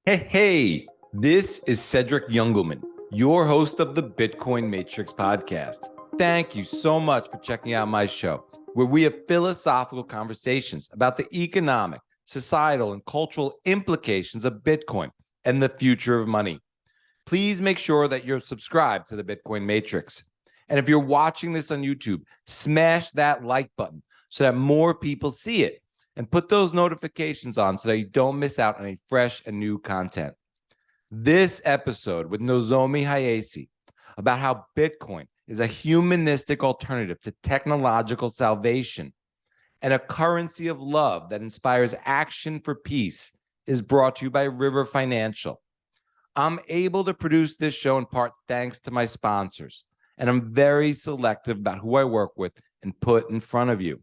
Hey, this is Cedric Youngelman, your host of the Bitcoin Matrix podcast. Thank you so much for checking out my show, where we have philosophical conversations about the economic, societal, and cultural implications of Bitcoin and the future of money. Please make sure that you're subscribed to the Bitcoin Matrix. And if you're watching this on YouTube, smash that like button so that more people see it. And put those notifications on so that you don't miss out on any fresh and new content. This episode with Nozomi Hayase about how Bitcoin is a humanistic alternative to technological salvation and a currency of love that inspires action for peace is brought to you by River Financial. I'm able to produce this show in part thanks to my sponsors, and I'm very selective about who I work with and put in front of you.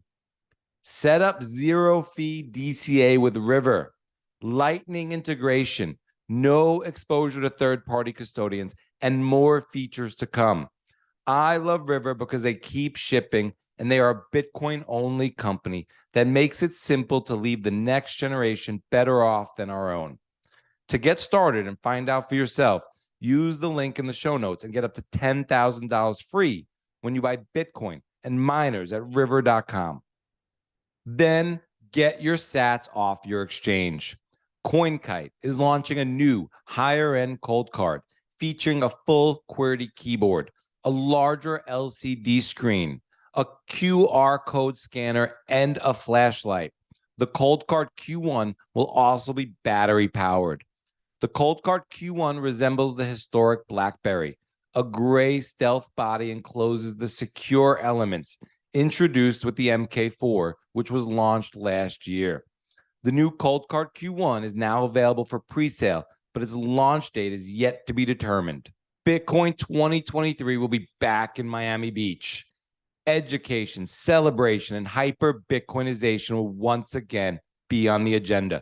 Set up zero-fee DCA with River, lightning integration, no exposure to third-party custodians, and more features to come. I love River because they keep shipping, and they are a Bitcoin-only company that makes it simple to leave the next generation better off than our own. To get started and find out for yourself, use the link in the show notes and get up to $10,000 free when you buy Bitcoin and miners at river.com. Then get your sats off your exchange. CoinKite is launching a new higher-end cold card featuring a full QWERTY keyboard, a larger LCD screen, a QR code scanner, and a flashlight. The cold card Q1 will also be battery-powered. The cold card Q1 resembles the historic BlackBerry. A gray stealth body encloses the secure elements introduced with the MK4, which was launched last year. The new Cold Card Q1 is now available for pre-sale, but its launch date is yet to be determined. Bitcoin 2023 will be back in Miami Beach. Education, celebration, and hyper-Bitcoinization will once again be on the agenda.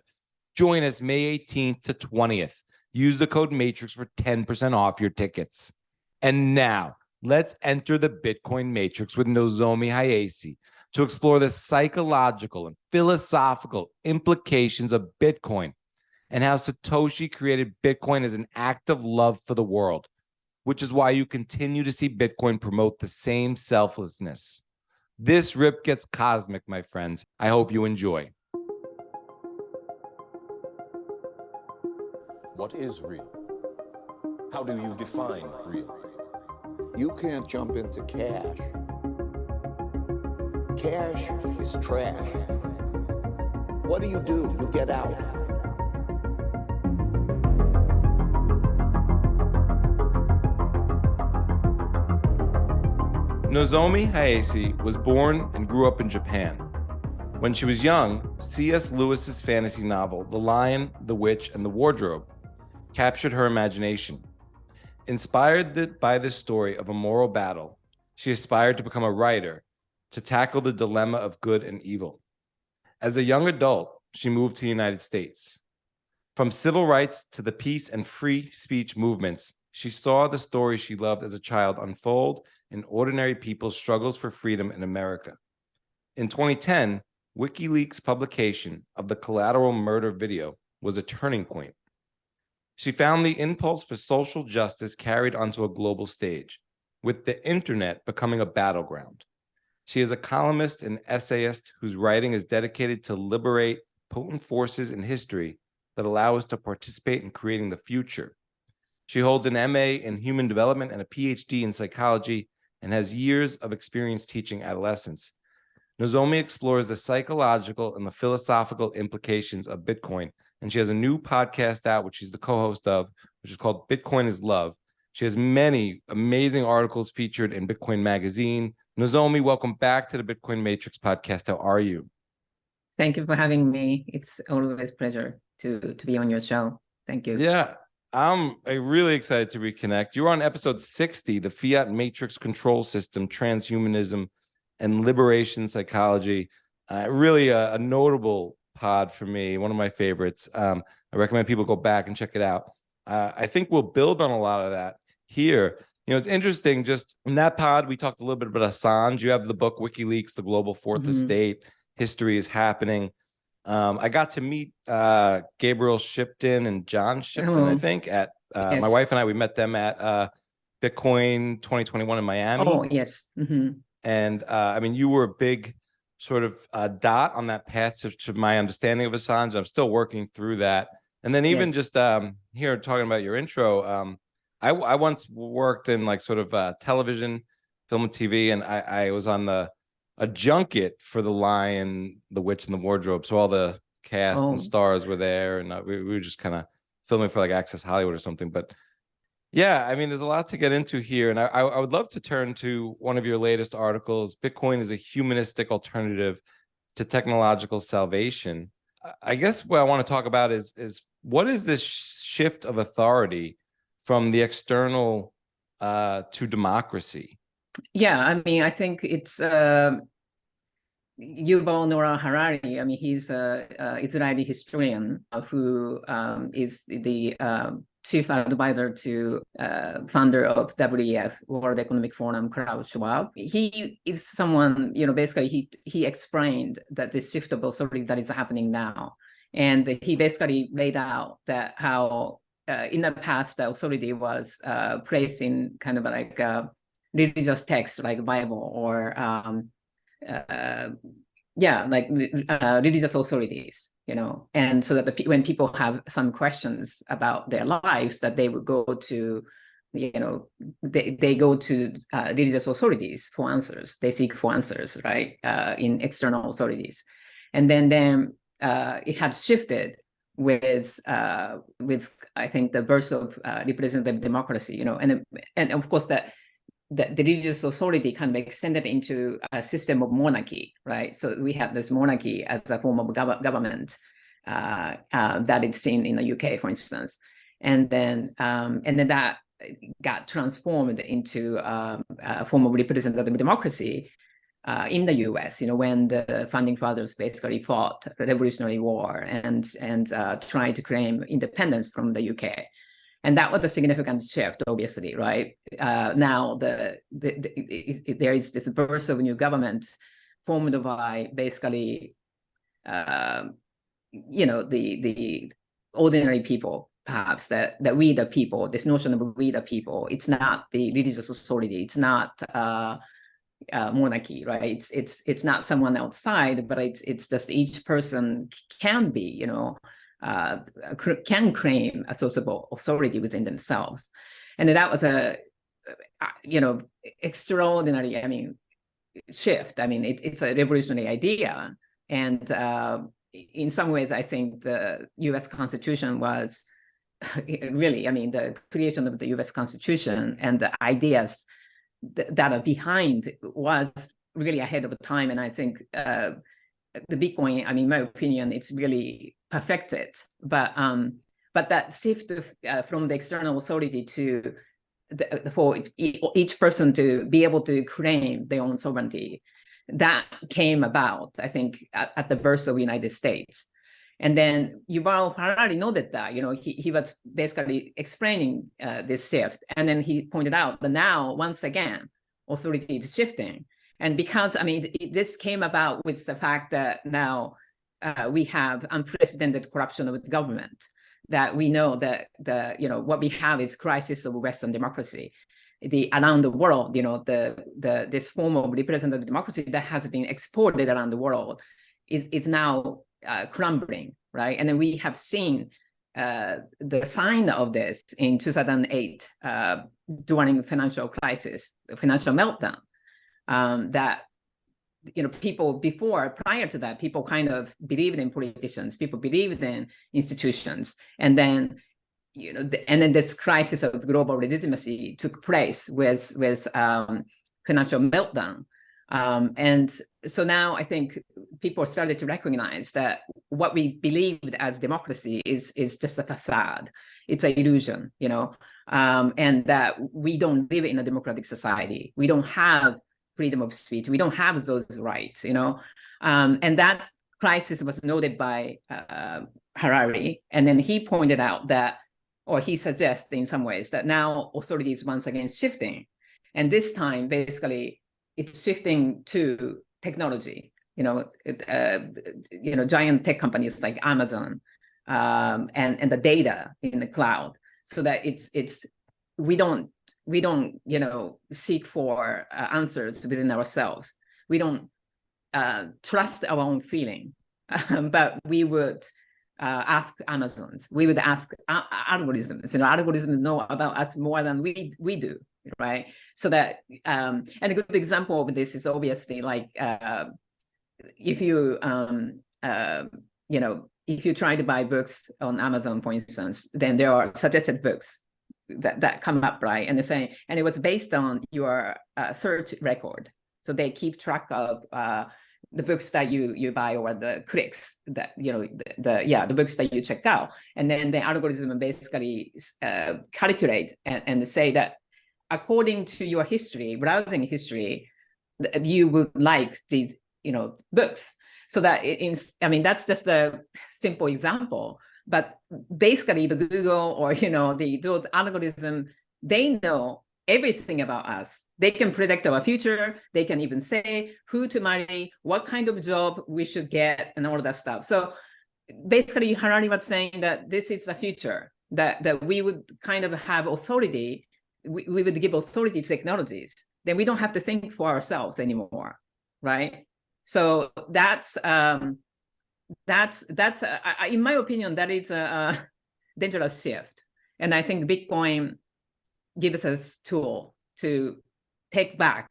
Join us May 18th to 20th. Use the code MATRIX for 10% off your tickets. And now, let's enter the Bitcoin Matrix with Nozomi Hayase to explore the psychological and philosophical implications of Bitcoin and how Satoshi created Bitcoin as an act of love for the world, which is why you continue to see Bitcoin promote the same selflessness. This rip gets cosmic, my friends. I hope you enjoy. What is real? How do you define real? You can't jump into cash. Cash is trash. What do? You get out. Nozomi Hayase was born and grew up in Japan. When she was young, C.S. Lewis's fantasy novel, The Lion, the Witch, and the Wardrobe, captured her imagination. Inspired by the story of a moral battle, she aspired to become a writer to tackle the dilemma of good and evil. As a young adult, she moved to the United States. From civil rights to the peace and free speech movements, she saw the stories she loved as a child unfold in ordinary people's struggles for freedom in America. In 2010, WikiLeaks' publication of the Collateral Murder video was a turning point. She found the impulse for social justice carried onto a global stage, with the internet becoming a battleground. She is a columnist and essayist whose writing is dedicated to liberate potent forces in history that allow us to participate in creating the future. She holds an MA in human development and a PhD in psychology and has years of experience teaching adolescents. Nozomi explores the psychological and the philosophical implications of Bitcoin, and she has a new podcast out, which she's the co-host of, which is called Bitcoin is Love. She has many amazing articles featured in Bitcoin Magazine. Nozomi, welcome back to the Bitcoin Matrix podcast. How are you? Thank you for having me. It's always a pleasure to be on your show. Thank you. Yeah, I'm really excited to reconnect. You were on episode 60, the Fiat Matrix Control System, Transhumanism, and Liberation Psychology. Really a notable pod for me, one of my favorites. I recommend people go back and check it out. I think we'll build on a lot of that here. You know, it's interesting, just in that pod, we talked a little bit about Assange. You have the book WikiLeaks, The Global Fourth Estate, History is Happening. I got to meet Gabriel Shipton and John Shipton, I Oh, think, at my yes. wife and I, we met them at Bitcoin 2021 in Miami. Oh, yes. And I mean, you were a big sort of dot on that path to my understanding of Assange. I'm still working through that. And then even Yes. just here talking about your intro, I once worked in like sort of television, film and TV, and I was on a junket for The Lion, The Witch, and the Wardrobe. So all the cast and Oh, stars were there, and we were just kind of filming for like Access Hollywood or something. But yeah, I mean, there's a lot to get into here, and I would love to turn to one of your latest articles. Bitcoin is a humanistic alternative to technological salvation. I guess what I want to talk about is what is this shift of authority from the external to democracy? yeah. I mean, I think it's Yuval Noah Harari. I mean, he's a Israeli historian who is the chief advisor to founder of WEF, World Economic Forum, Klaus Schwab. He is someone, basically he explained that this shift of authority that is happening now. And he basically laid out that how in the past, the authority was placed in kind of like religious texts like Bible or like religious authorities, and so that when people have some questions about their lives, that they would go to, they go to religious authorities for answers. They seek for answers, right, in external authorities, and then it had shifted with I think the birth of representative democracy, and of course that the religious authority kind of extended into a system of monarchy, right? So we have this monarchy as a form of government that is seen in the UK, for instance, and then that got transformed into a form of representative democracy in the US. When the founding fathers basically fought the Revolutionary War and tried to claim independence from the UK. And that was a significant shift, obviously, right? Now there is this birth of a new government formed by basically, the ordinary people, perhaps, that we the people, this notion of we the people. It's not the religious authority. It's not monarchy, right? It's not someone outside, but it's just each person can be, can claim a source of authority within themselves. And that was a, extraordinary, shift. It's a revolutionary idea. And in some ways, I think the US Constitution was really, the creation of the US Constitution and the ideas that are behind was really ahead of time. And I think the Bitcoin, in my opinion, it's really perfected. But that shift from the external authority to for each person to be able to claim their own sovereignty, that came about, I think, at the birth of the United States. And then Yuval Harari noted that, he was basically explaining this shift. And then he pointed out that now, once again, authority is shifting. And because, this came about with the fact that now we have unprecedented corruption of the government, that we know that what we have is crisis of Western democracy. Around the world, this form of representative democracy that has been exported around the world is now crumbling, right? And then we have seen the sign of this in 2008 during financial crisis, financial meltdown. That people prior to that, people kind of believed in politicians, people believed in institutions, and then this crisis of global legitimacy took place with financial meltdown. And so now I think people started to recognize that what we believed as democracy is just a facade. It's an illusion, and that we don't live in a democratic society. We don't have freedom of speech. We don't have those rights, and that crisis was noted by Harari. And then he pointed out that, or he suggests in some ways, that now authority is once again shifting. And this time, basically, it's shifting to technology, giant tech companies like Amazon, and the data in the cloud, so that we don't seek for answers within ourselves. We don't trust our own feeling, but we would ask Amazons. We would ask algorithms. Algorithms know about us more than we do, right? So that and a good example of this is obviously like if you if you try to buy books on Amazon, for instance, then there are suggested books that come up, right? And they're saying, and it was based on your search record. So they keep track of the books that you buy, or the clicks that, the books that you check out. And then the algorithm basically calculate and say that according to your history, browsing history, you would like these, books. So that that's just a simple example. But basically the Google or, those algorithms, they know everything about us. They can predict our future. They can even say who to marry, what kind of job we should get, and all that stuff. So basically Harari was saying that this is the future, that we would kind of have authority. We would give authority to technologies. Then we don't have to think for ourselves anymore, right? So that's in my opinion, that is a dangerous shift. And I think Bitcoin gives us a tool to take back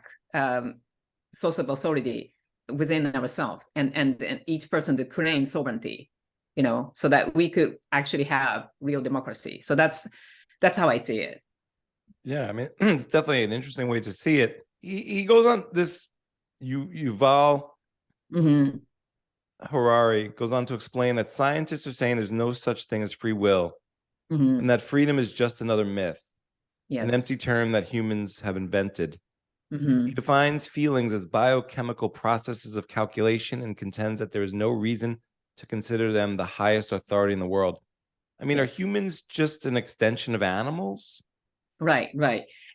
source of authority within ourselves, and each person to claim sovereignty, so that we could actually have real democracy. So that's how I see it. Yeah, it's definitely an interesting way to see it. He goes on this, Yuval Harari goes on to explain that scientists are saying there's no such thing as free will, and that freedom is just another myth, an empty term that humans have invented. He defines feelings as biochemical processes of calculation and contends that there is no reason to consider them the highest authority in the world. Are humans just an extension of animals? Right.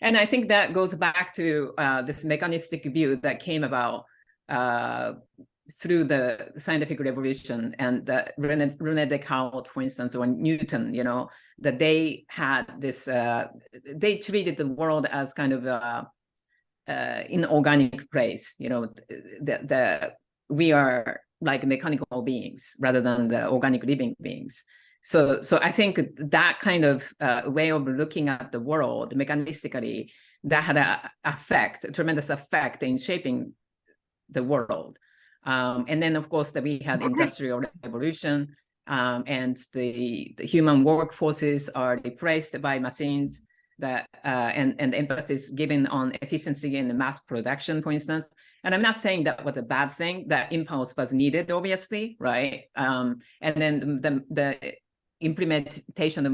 And I think that goes back to this mechanistic view that came about through the scientific revolution, and that René Descartes, for instance, or Newton, that they had this, they treated the world as kind of inorganic place, that we are like mechanical beings rather than the organic living beings. So I think that kind of way of looking at the world mechanistically, that had a tremendous effect in shaping the world. And then, of course, that we had industrial revolution, and the human workforces are replaced by machines, that and emphasis given on efficiency and mass production, for instance. And I'm not saying that was a bad thing. That impulse was needed, obviously, right? And then the implementation of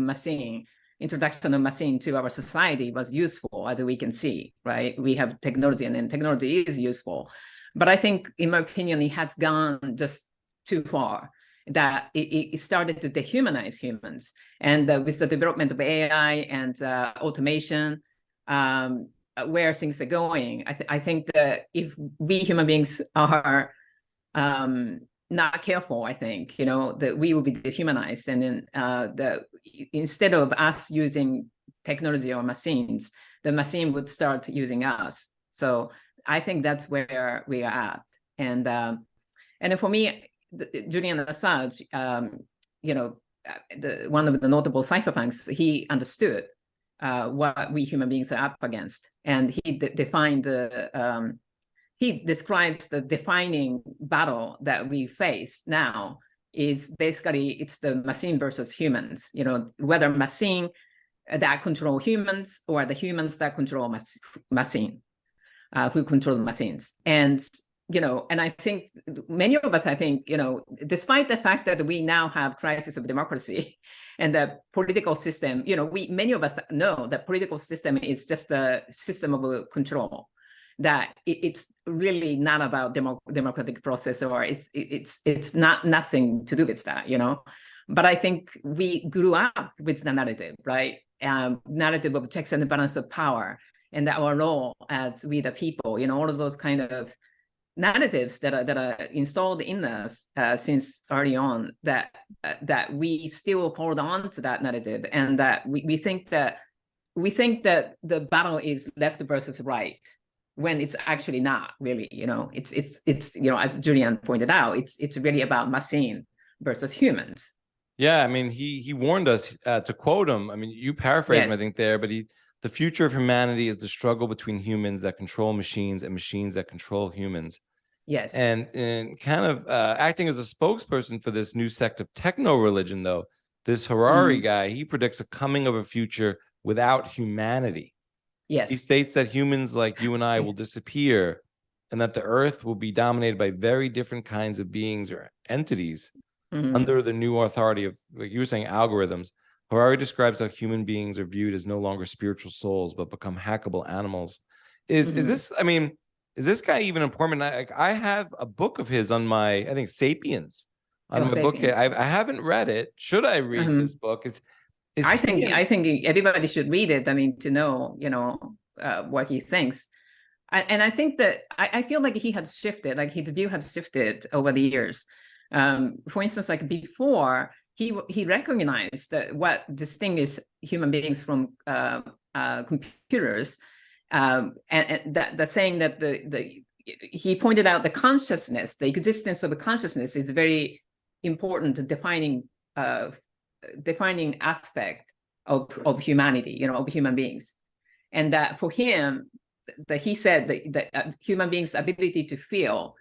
introduction of machine to our society was useful, as we can see, right? We have technology, and then technology is useful. But I think, in my opinion, it has gone just too far, that it started to dehumanize humans. And with the development of AI and automation, where things are going, I think that if we human beings are not careful, I think, that we will be dehumanized. And then instead of us using technology or machines, the machine would start using us. So I think that's where we are at. And for me, Julian Assange, one of the notable cypherpunks, he understood what we human beings are up against, and he he describes the defining battle that we face now is basically it's the machine versus humans. Whether machine that control humans, or the humans that control machine, who control machines. And I think many of us, despite the fact that we now have crisis of democracy and the political system, many of us know that political system is just a system of control, that it's really not about democratic process, or it's not nothing to do with that, But I think we grew up with the narrative, right? Narrative of checks and balance of power, and our role as we the people, all of those kind of narratives that are installed in us since early on, that we still hold on to that narrative, and that we think that the battle is left versus right, when it's actually not really. It's as Julian pointed out, it's really about machine versus humans. Yeah, I mean, he warned us, to quote him. I mean, you paraphrased him, I think, there, but the future of humanity is the struggle between humans that control machines and machines that control humans. Yes. And kind of acting as a spokesperson for this new sect of techno religion, though, this Harari guy, he predicts a coming of a future without humanity. Yes. He states that humans like you and I will disappear, and that the earth will be dominated by very different kinds of beings or entities under the new authority of, like you were saying, algorithms. Harari describes how human beings are viewed as no longer spiritual souls, but become hackable animals. Is this, I mean, is this guy even important? I have a book of his on my, I think, Sapiens, on my book. I haven't read it. Should I read this book? I think everybody should read it. I mean, to know, what he thinks. And I think that I feel like he had shifted, like his view had shifted over the years. For instance, like before, he recognized that what distinguishes human beings from computers, and that saying that he pointed out the consciousness, the existence of a consciousness, is very important to defining aspect of humanity, of human beings. And that for him, that he said that human beings' ability to feel,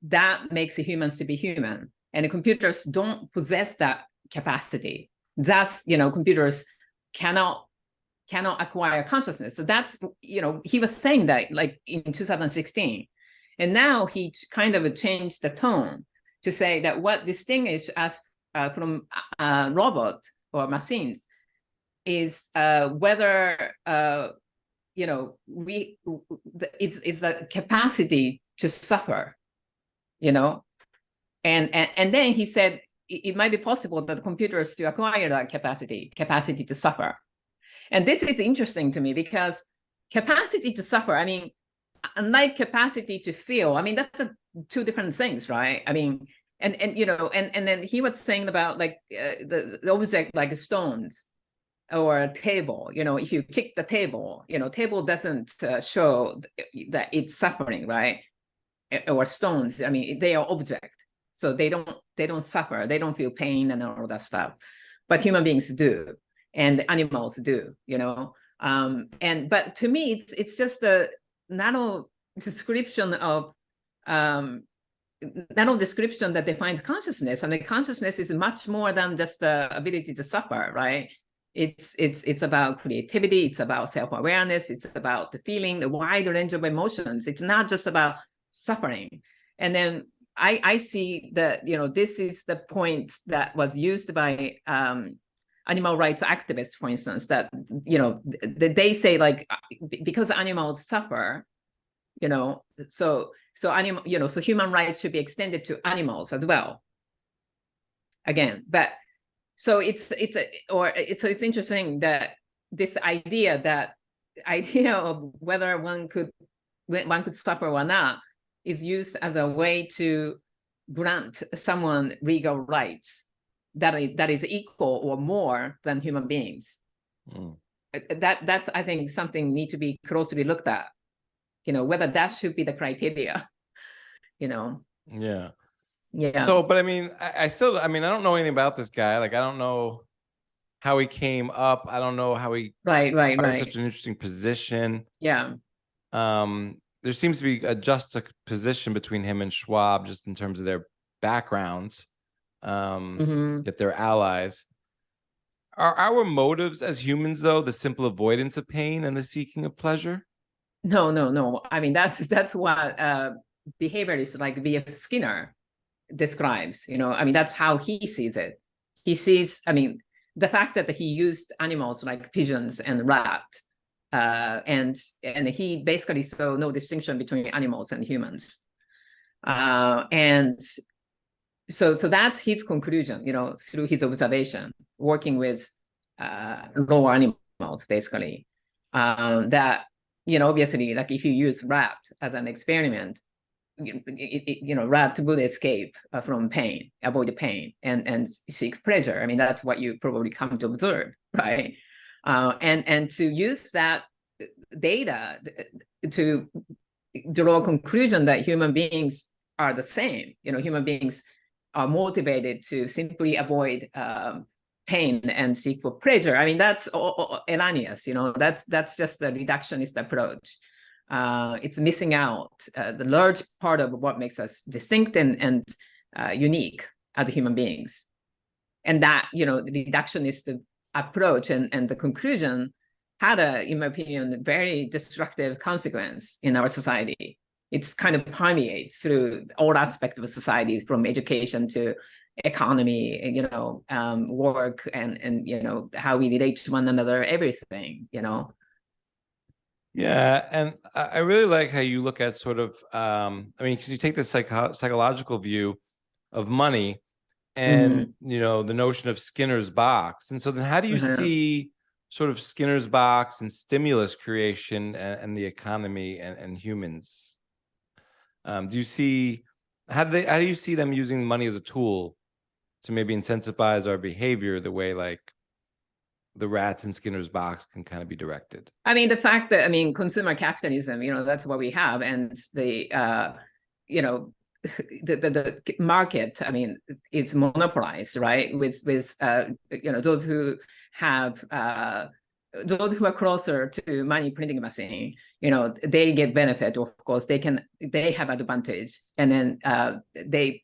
that makes humans to be human, and the computers don't possess that capacity. Thus, computers cannot acquire consciousness. So that's, he was saying that like in 2016, and now he kind of changed the tone to say that what distinguishes us from robot or machines is whether it's the capacity to suffer, and then he said it might be possible that computers to acquire that capacity to suffer. And this is interesting to me, because capacity to suffer, I mean, unlike capacity to feel, I mean, that's two different things, right? I mean, and then he was saying about like the object like stones or a table. If you kick the table, table doesn't show that it's suffering, right? Or stones, I mean, they are object, so they don't suffer, they don't feel pain and all that stuff. But human beings do, and animals do, but to me, it's just a nano description that defines consciousness, and the consciousness is much more than just the ability to suffer, right? It's about creativity, it's about self-awareness, it's about the feeling, the wide range of emotions. It's not just about suffering. And then I see that, this is the point that was used by animal rights activists, for instance, that, they say like, because animals suffer, so animal, so human rights should be extended to animals as well. Again, but so it's interesting that this idea of whether one could suffer or not is used as a way to grant someone legal rights that is equal or more than human beings. That's, I think, something need to be closely looked at, whether that should be the criteria, Yeah. So, but I mean, I don't know anything about this guy. Like, I don't know how he came up. I don't know how he right in such an interesting position. Yeah. There seems to be a juxtaposition between him and Schwab, just in terms of their backgrounds. Yet they're allies. Are our motives as humans, though, the simple avoidance of pain and the seeking of pleasure? No. I mean, that's what behaviorist like V.F. Skinner describes. I mean, that's how he sees it. He sees, I mean, the fact that he used animals like pigeons and rat, and he basically saw no distinction between animals and humans, and so that's his conclusion, through his observation, working with lower animals, basically, that obviously, like if you use rat as an experiment, rat would escape from pain, avoid pain, and seek pleasure. I mean, that's what you probably come to observe, right? And to use that data to draw a conclusion that human beings are the same. Human beings are motivated to simply avoid pain and seek for pleasure. I mean, that's erroneous. That's just the reductionist approach. It's missing out the large part of what makes us distinct and unique as human beings. And that, the reductionist approach and the conclusion had in my opinion, very destructive consequence in our society. It's kind of permeates through all aspects of society, from education to economy, work and how we relate to one another, everything. Yeah, and I really like how you look at sort of, because you take the psychological view of money and, the notion of Skinner's box. And so then how do you see sort of Skinner's box and stimulus creation and the economy and humans? How do you see them using money as a tool to maybe incentivize our behavior the way like the rats in Skinner's box can kind of be directed? I mean, the fact that, consumer capitalism, that's what we have. And the, the market, it's monopolized, right? With those who have, those who are closer to money printing machine, they get benefit. Of course, they have advantage. And then they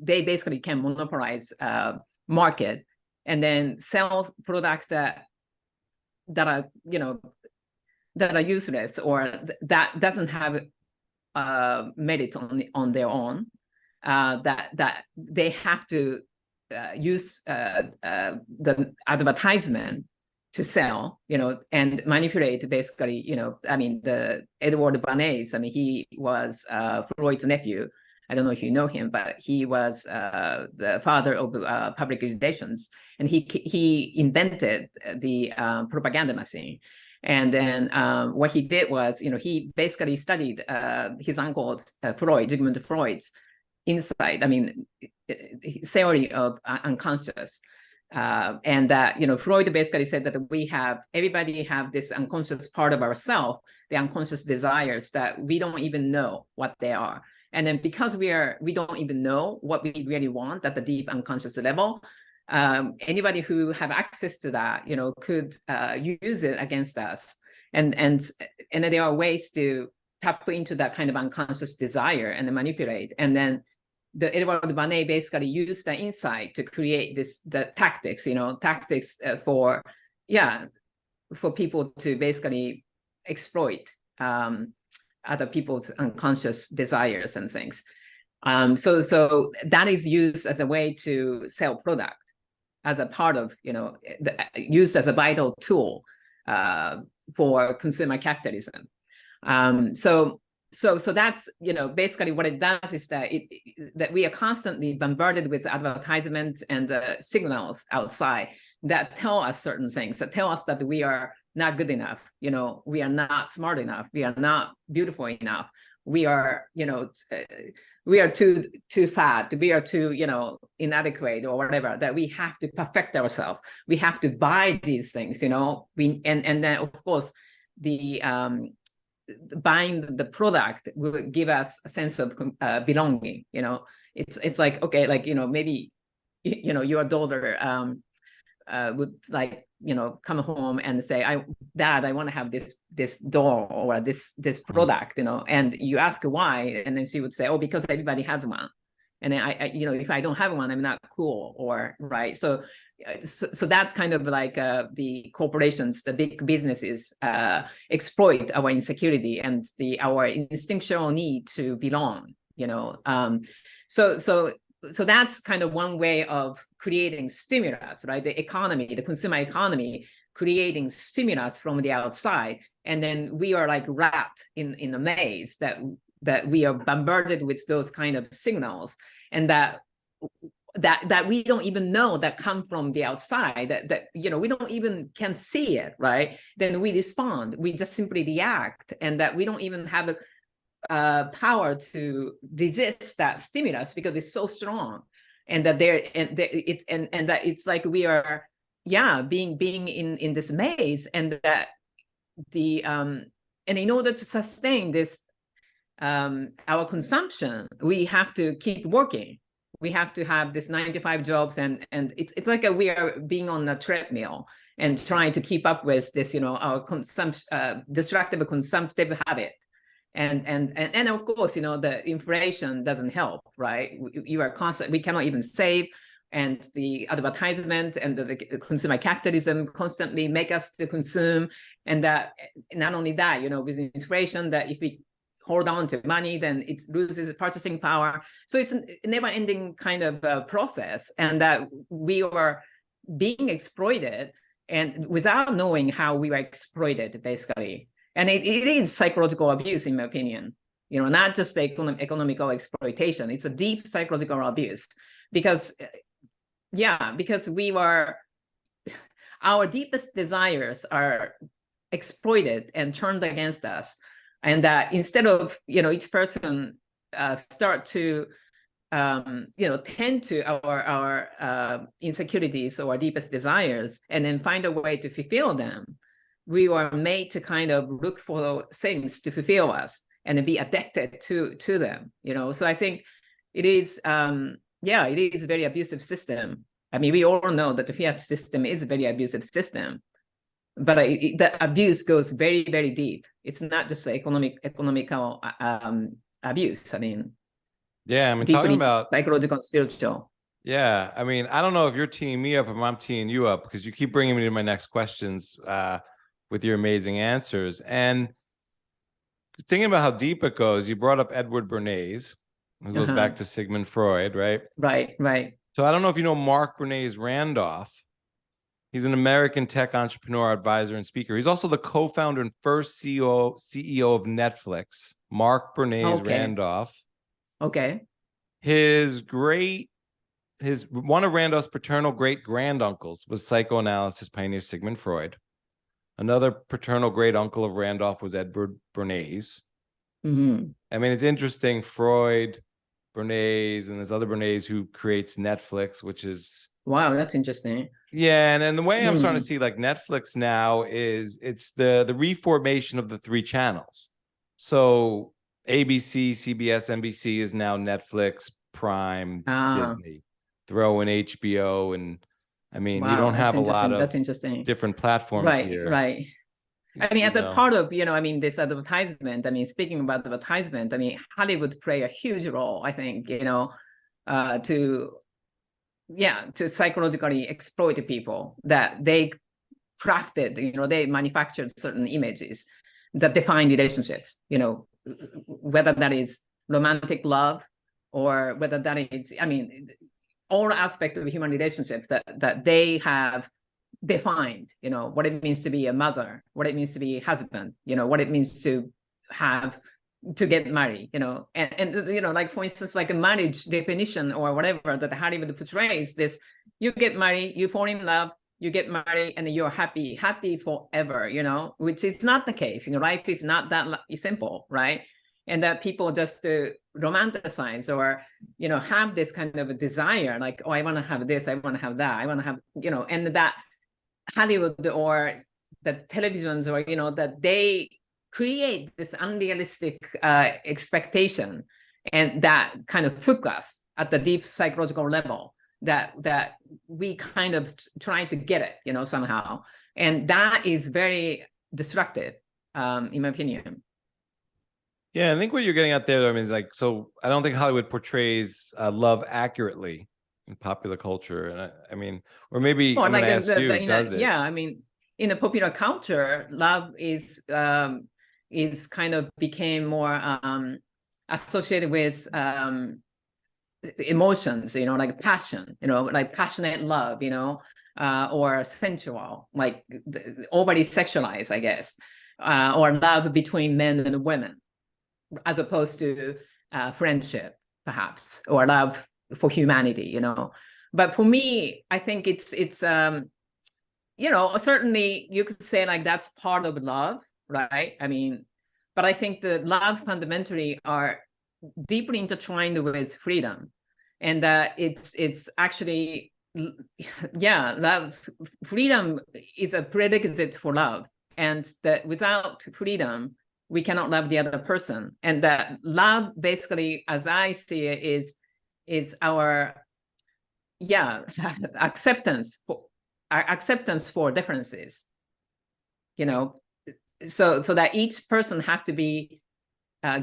basically can monopolize market and then sell products that are useless or that doesn't have merit on their own, that they have to use the advertisement to sell, and manipulate basically, the Edward Bernays, he was Freud's nephew. I don't know if you know him, but he was the father of public relations, and he invented the propaganda machine. And then what he did was, he basically studied his uncle's Sigmund Freud's insight, theory of unconscious. And that, Freud basically said that everybody have this unconscious part of ourselves, the unconscious desires that we don't even know what they are. And then because we don't even know what we really want at the deep unconscious level, anybody who have access to that, could use it against us. And then there are ways to tap into that kind of unconscious desire and then manipulate. And then the Edward Bernays basically used the insight to create the tactics, for people to basically exploit other people's unconscious desires and things. So that is used as a way to sell product, as a part of, used as a vital tool for consumer capitalism. So that's, basically what it does is that that we are constantly bombarded with advertisements and signals outside that tell us certain things, that tell us that we are not good enough, we are not smart enough, we are not beautiful enough, we are, we are too fat, we are too, inadequate or whatever, that we have to perfect ourselves. We have to buy these things, and then of course the buying the product will give us a sense of belonging. It's like, okay, like, maybe, your daughter would like, come home and say, Dad, I want to have this doll or this product, and you ask why, and then she would say, oh, because everybody has one. And then I if I don't have one, I'm not cool, or right. So that's kind of like the corporations, the big businesses exploit our insecurity and our instinctual need to belong, So that's kind of one way of creating stimulus, right? The economy, the consumer economy, creating stimulus from the outside. And then we are like rat in a maze that we are bombarded with those kind of signals, and that we don't even know that come from the outside, that we don't even can see it, right? Then we respond, we just simply react, and that we don't even have power to resist that stimulus because it's so strong, and that that it's like we are being in this maze, and that and in order to sustain this our consumption, we have to keep working. We have to have this 9 to 5 jobs, and it's like we are being on a treadmill and trying to keep up with this, our destructive consumptive habit. And of course, the inflation doesn't help, right? You are constant. We cannot even save, and the advertisement and the consumer capitalism constantly make us to consume. And that not only that, with inflation, that if we hold on to money, then it loses purchasing power. So it's a never-ending kind of process, and that we are being exploited, and without knowing how we were exploited, basically. And it is psychological abuse, in my opinion. Not just the economical exploitation. It's a deep psychological abuse, because our deepest desires are exploited and turned against us. And that instead of, each person start to, tend to our insecurities or our deepest desires, and then find a way to fulfill them, we were made to kind of look for things to fulfill us and be addicted to them. So I think it is, it is a very abusive system. I mean, we all know that the fiat system is a very abusive system, but the abuse goes very, very deep. It's not just economical abuse. I mean, talking about psychological and spiritual. Yeah, I mean, I don't know if you're teeing me up or I'm teeing you up, because you keep bringing me to my next questions with your amazing answers. And thinking about how deep it goes, you brought up Edward Bernays, who goes back to Sigmund Freud, right? Right. So I don't know if you know Mark Bernays Randolph. He's an American tech entrepreneur, advisor, and speaker. He's also the co-founder and first CEO of Netflix, Mark Bernays Randolph. Okay. One of Randolph's paternal great-granduncles was psychoanalysis pioneer Sigmund Freud. Another paternal great-uncle of Randolph was Edward Bernays. Mm-hmm. I mean, it's interesting, Freud, Bernays, and there's other Bernays who creates Netflix, which is... Wow, that's interesting. Yeah, and the way I'm starting to see like Netflix now is it's the reformation of the 3 channels. So ABC, CBS, NBC is now Netflix, Prime, Disney. Throw in HBO, and I mean, you don't have a lot of different platforms here. Right. I mean, as a part of, this advertisement, speaking about advertisement, Hollywood play a huge role, I think, to psychologically exploit people, that they crafted, they manufactured certain images that define relationships, whether that is romantic love, or whether that is, all aspects of human relationships that they have defined, what it means to be a mother, what it means to be a husband, what it means to get married, and like, for instance, like a marriage definition or whatever that Hollywood portrays, this: you get married, you fall in love, you get married, and you're happy forever, which is not the case. Life is not that simple, right? And that people just romanticize or, have this kind of a desire, like, oh, I want to have this, I want to have that, I want to have, and that Hollywood or the televisions, or, that they create this unrealistic expectation, and that kind of hook us at the deep psychological level, that we kind of try to get it, somehow. And that is very destructive, in my opinion. Yeah, I think what you're getting at there, is like, so I don't think Hollywood portrays love accurately in popular culture. And or maybe I'm going to ask you, does it? Yeah, in the popular culture, love is kind of became more associated with emotions, like passion, like passionate love, or sensual, like overly sexualized, I guess, or love between men and women, as opposed to friendship, perhaps, or love for humanity, But for me, I think it's certainly you could say like that's part of love, right? But I think the love fundamentally are deeply intertwined with freedom, and it's actually, yeah, love, freedom is a prerequisite for love, and that without freedom we cannot love the other person, and that love basically, as I see it, is our, yeah, acceptance for differences, you know, so that each person have to be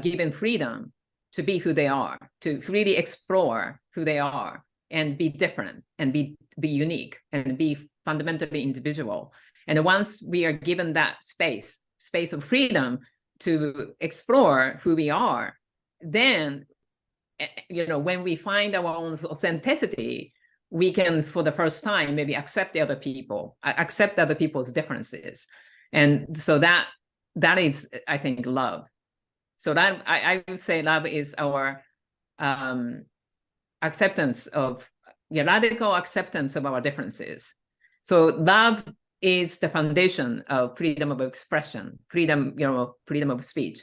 given freedom to be who they are, to freely explore who they are, and be different, and be unique, and be fundamentally individual. And once we are given that space of freedom to explore who we are, then, you know, when we find our own authenticity, we can, for the first time, maybe accept other people's differences. And so that is, I think, love. So that I would say love is our acceptance of, radical acceptance of our differences. So love is the foundation of freedom of expression, freedom of speech.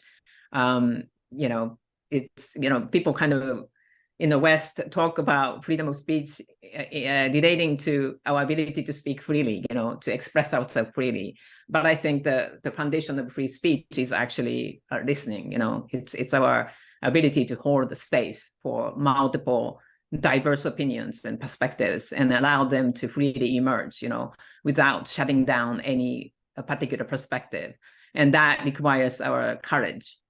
It's, people kind of in the West talk about freedom of speech relating to our ability to speak freely, to express ourselves freely. But I think the foundation of free speech is actually listening. It's our ability to hold the space for multiple diverse opinions and perspectives and allow them to freely emerge, without shutting down any particular perspective. And that requires our courage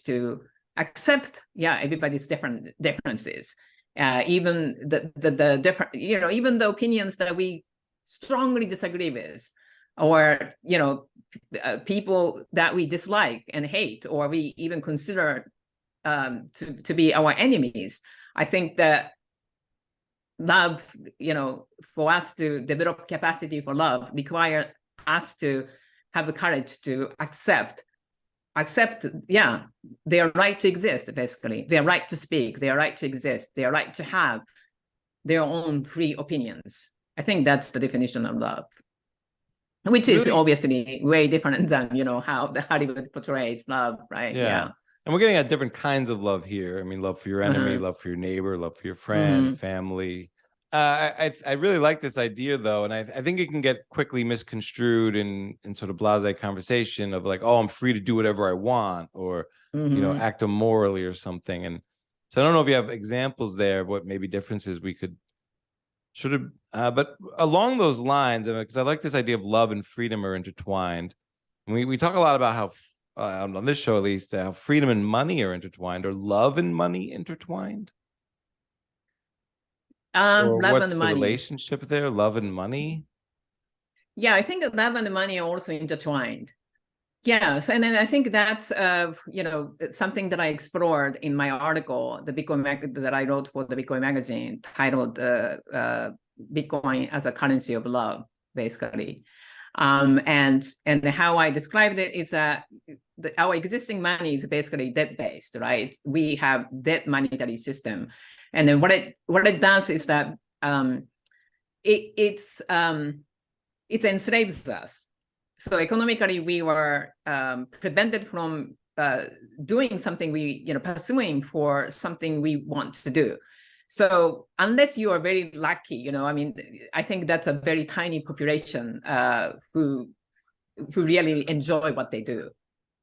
to accept, everybody's differences, even the different, even the opinions that we strongly disagree with, or people that we dislike and hate, or we even consider to be our enemies. I think that love, for us to develop capacity for love, require us to have the courage to accept their right to exist, basically, their right to speak, their right to exist, their right to have their own free opinions. I think that's the definition of love, which is obviously way different than how the Hollywood portrays love, right? Yeah. And we're getting at different kinds of love here. I mean, love for your enemy, love for your neighbor, love for your friend, family. I really like this idea, though, and I think it can get quickly misconstrued in sort of blasé conversation of like, oh, I'm free to do whatever I want, or act immorally or something. And so I don't know if you have examples there of what maybe differences we should have. But along those lines, because I like this idea of love and freedom are intertwined. And we talk a lot about how on this show, at least, how freedom and money are intertwined, or love and money intertwined. Or love what's and the money. relationship there? Love and money? Yeah, I think love and money are also intertwined. Yeah, so, and then I think that's something that I explored in my article, that I wrote for the Bitcoin magazine, titled "Bitcoin as a Currency of Love," basically. And how I described it is that our existing money is basically debt-based, right? We have debt monetary system. And then what it does is that it enslaves us. So economically, we were prevented from doing something pursuing for something we want to do. So unless you are very lucky, I think that's a very tiny population who really enjoy what they do.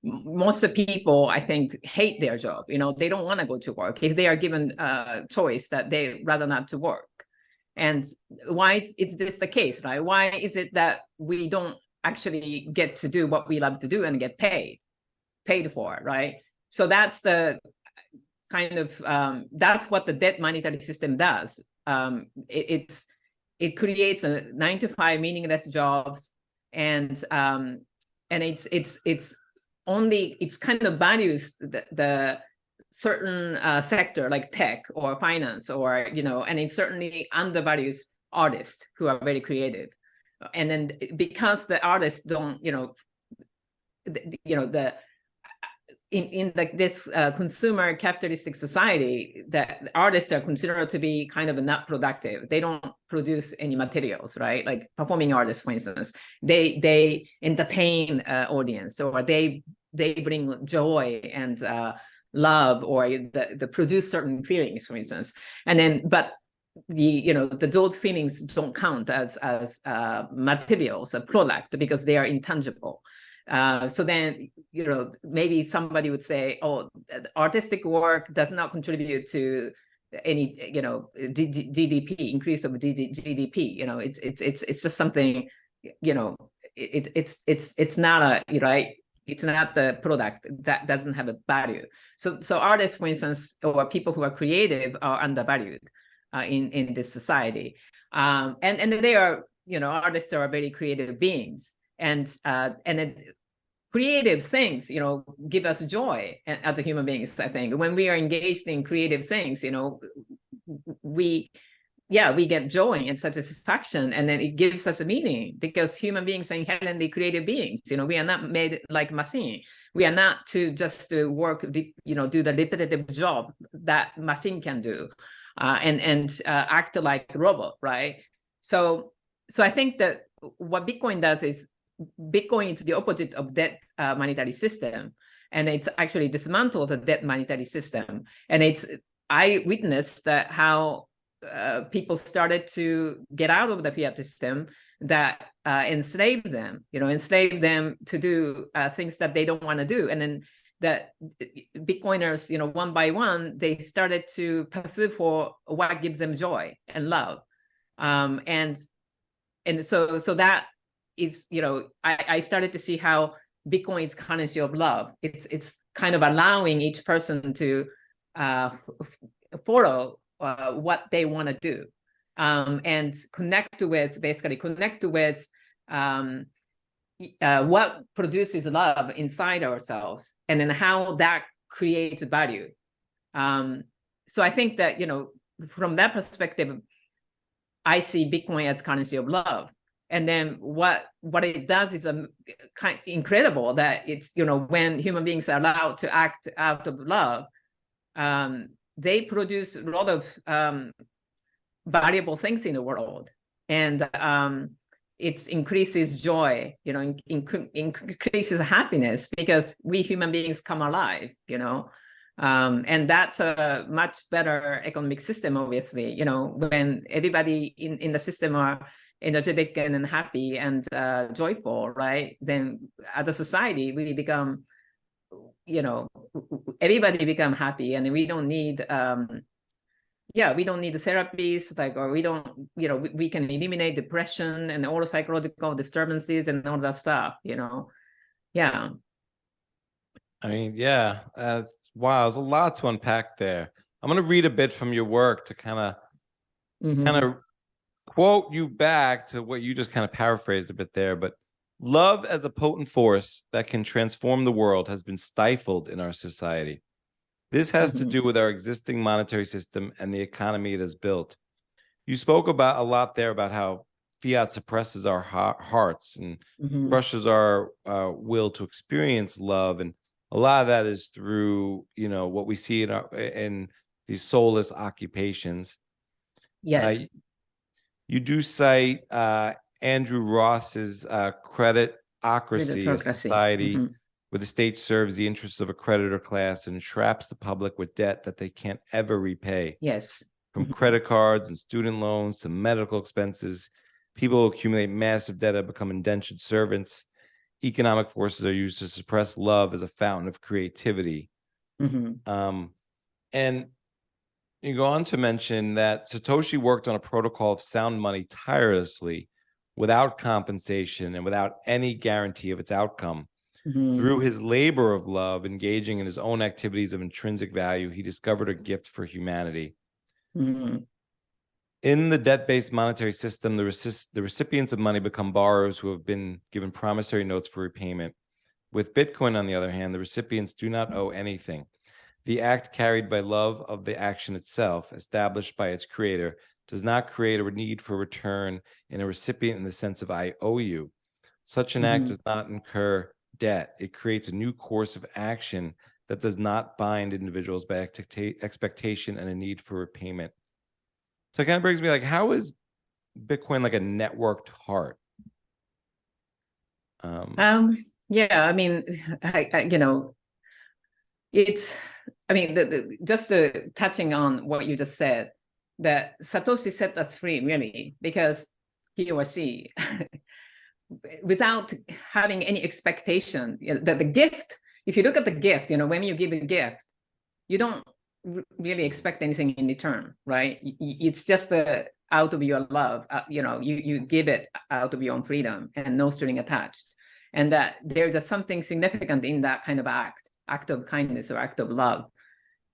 Most of the people, I think, hate their job. They don't want to go to work if they are given a choice that they rather not to work. And why is this the case, right? Why is it that we don't actually get to do what we love to do and get paid for, right? So that's the kind of that's what the debt monetary system does. It creates a 9-to-5 meaningless jobs, and it's kind of values the certain sector like tech or finance, or and it certainly undervalues artists who are very creative. And then because the artists don't in this consumer capitalistic society, that artists are considered to be kind of not productive. They don't produce any materials, right? Like performing artists, for instance, they entertain audience, or they they bring joy and love, or the produce certain feelings, for instance. And then, but those feelings don't count as materials, a product, because they are intangible. So then, maybe somebody would say, oh, artistic work does not contribute to any, GDP, increase of GDP. It's just something, it's not a, right? It's not the product that doesn't have a value. So artists, for instance, or people who are creative are undervalued in this society. And they are, artists are very creative beings. And then creative things, give us joy as human beings. I think when we are engaged in creative things, we get joy and satisfaction, and then it gives us a meaning, because human beings are inherently creative beings. We are not made like machine. We are not to work, do the repetitive job that machine can do, and act like a robot, right? So I think that what Bitcoin does is, Bitcoin is the opposite of debt monetary system, and it's actually dismantled the debt monetary system. And I witnessed that how people started to get out of the fiat system that enslaved them to do things that they don't want to do. And then that Bitcoiners, one by one, they started to pursue for what gives them joy and love. And so that is, I started to see how Bitcoin's currency of love, it's kind of allowing each person to follow what they want to do, and connect with what produces love inside ourselves, and then how that creates value. So I think that, from that perspective, I see Bitcoin as currency of love. And then what it does is kind of incredible, that it's, when human beings are allowed to act out of love, they produce a lot of valuable things in the world. And it increases joy, increases happiness, because we human beings come alive, and that's a much better economic system, obviously, when everybody in the system are energetic and happy and joyful, right? Then as a society, we become, everybody become happy, and we don't need we don't need the therapies, or we don't, we can eliminate depression and all the psychological disturbances and all that stuff, Yeah. I mean, yeah, wow, there's a lot to unpack there. I'm going to read a bit from your work to kind of quote you back to what you just kind of paraphrased a bit there. But love as a potent force that can transform the world has been stifled in our society. This has to do with our existing monetary system and the economy it has built. You spoke about a lot there about how fiat suppresses our hearts and crushes our will to experience love, and a lot of that is through, what we see in these soulless occupations. Yes. You do cite Andrew Ross's Creditocracy, a society where the state serves the interests of a creditor class and entraps the public with debt that they can't ever repay. Yes. From credit cards and student loans to medical expenses, people who accumulate massive debt have become indentured servants. Economic forces are used to suppress love as a fountain of creativity. And you go on to mention that Satoshi worked on a protocol of sound money tirelessly, without compensation and without any guarantee of its outcome. Through his labor of love, engaging in his own activities of intrinsic value, he discovered a gift for humanity. In the debt-based monetary system, the recipients of money become borrowers who have been given promissory notes for repayment. With Bitcoin, on the other hand, the recipients do not owe anything. The act carried by love of the action itself, established by its creator, does not create a need for return in a recipient in the sense of I owe you. Such an act does not incur debt. It creates a new course of action that does not bind individuals by expectation and a need for repayment. So it kind of brings me like, how is Bitcoin like a networked heart? Yeah, I mean, it's, I mean, just touching on what you just said, that Satoshi set us free, really, because he or she, without having any expectation, that the gift, if you look at the gift, when you give a gift, you don't really expect anything in return, right? It's just out of your love, you give it out of your own freedom and no string attached. And that there's something significant in that kind of act of kindness or act of love,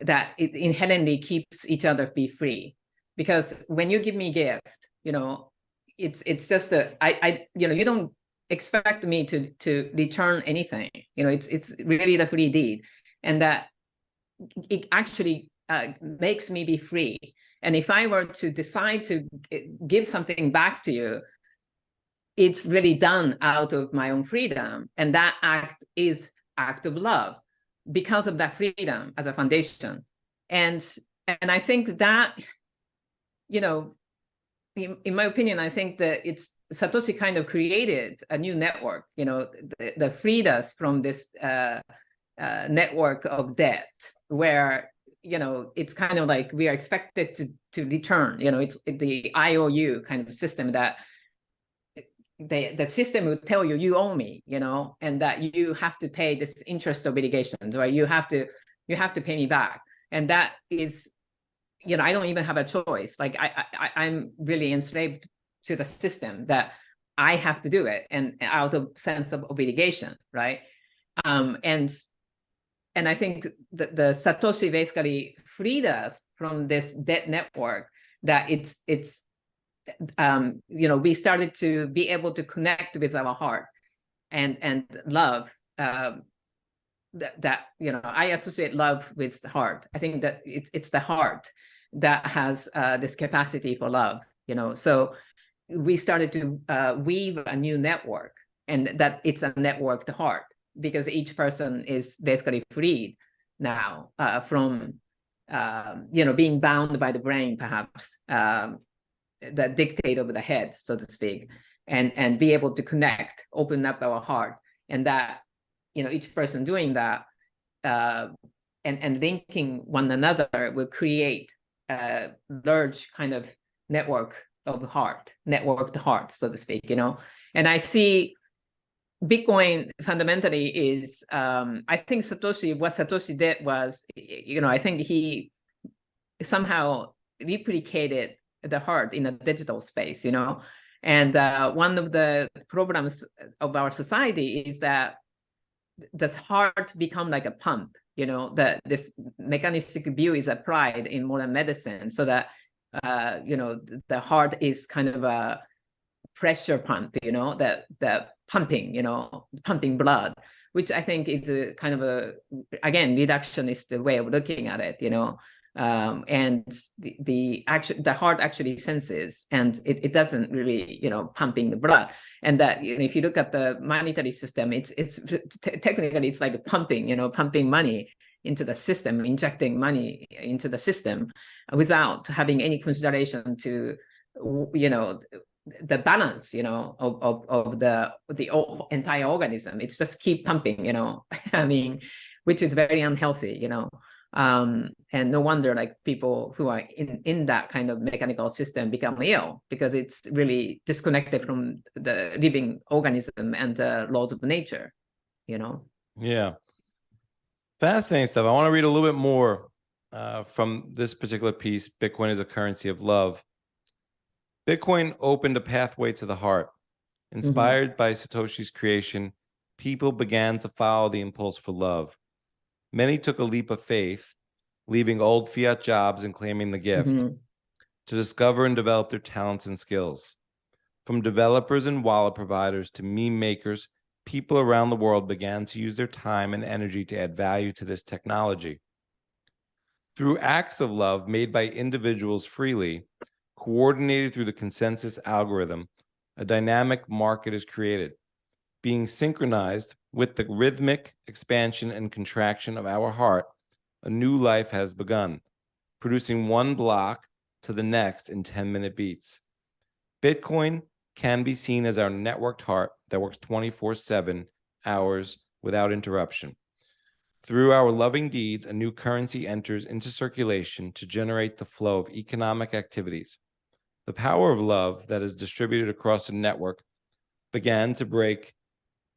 that it inherently keeps each other be free. Because when you give me a gift, it's just you don't expect me to return anything. It's really the free deed, and that it actually makes me be free. And if I were to decide to give something back to you, it's really done out of my own freedom. And that act is act of love because of that freedom as a foundation. And I think that, in my opinion, I think that it's Satoshi kind of created a new network, that freed us from this network of debt, where it's kind of like we are expected to return. It's the IOU kind of system, that the system will tell you owe me, and that you have to pay this interest obligations, or you have to pay me back. And that is, I don't even have a choice. Like I'm really enslaved to the system, that I have to do it, and out of sense of obligation, right? And I think the Satoshi basically freed us from this debt network, that we started to be able to connect with our heart and love. That I associate love with the heart. I think that it's the heart that has this capacity for love. So we started to weave a new network, and that it's a networked heart, because each person is basically freed now from being bound by the brain, perhaps, the dictate of the head, so to speak, and be able to connect, open up our heart. And that each person doing that and linking one another will create a large kind of networked heart, so to speak. And I see Bitcoin fundamentally is, I think what Satoshi did was, I think he somehow replicated the heart in a digital space, and one of the problems of our society is that this heart become like a pump, that this mechanistic view is applied in modern medicine, so that the heart is kind of a pressure pump, the pumping blood, which I think is a kind of a, again, reductionist way of looking at it, and the heart actually senses, and it doesn't really, pumping the blood. And that, if you look at the monetary system, it's technically it's like pumping money into the system, injecting money into the system without having any consideration to, the balance, of the entire organism. It's just keep pumping, I mean, which is very unhealthy, and no wonder like people who are in that kind of mechanical system become ill, because it's really disconnected from the living organism and the laws of nature, Yeah. Fascinating stuff. I want to read a little bit more from this particular piece, Bitcoin is a Currency of Love. Bitcoin opened a pathway to the heart. Inspired by Satoshi's creation, people began to follow the impulse for love. Many took a leap of faith, leaving old fiat jobs and claiming the gift, to discover and develop their talents and skills. From developers and wallet providers to meme makers, people around the world began to use their time and energy to add value to this technology. Through acts of love made by individuals freely, coordinated through the consensus algorithm, a dynamic market is created, being synchronized with the rhythmic expansion and contraction of our heart. A new life has begun, producing one block to the next in 10-minute beats. Bitcoin can be seen as our networked heart that works 24/7, hours without interruption. Through our loving deeds, a new currency enters into circulation to generate the flow of economic activities. The power of love that is distributed across a network began to break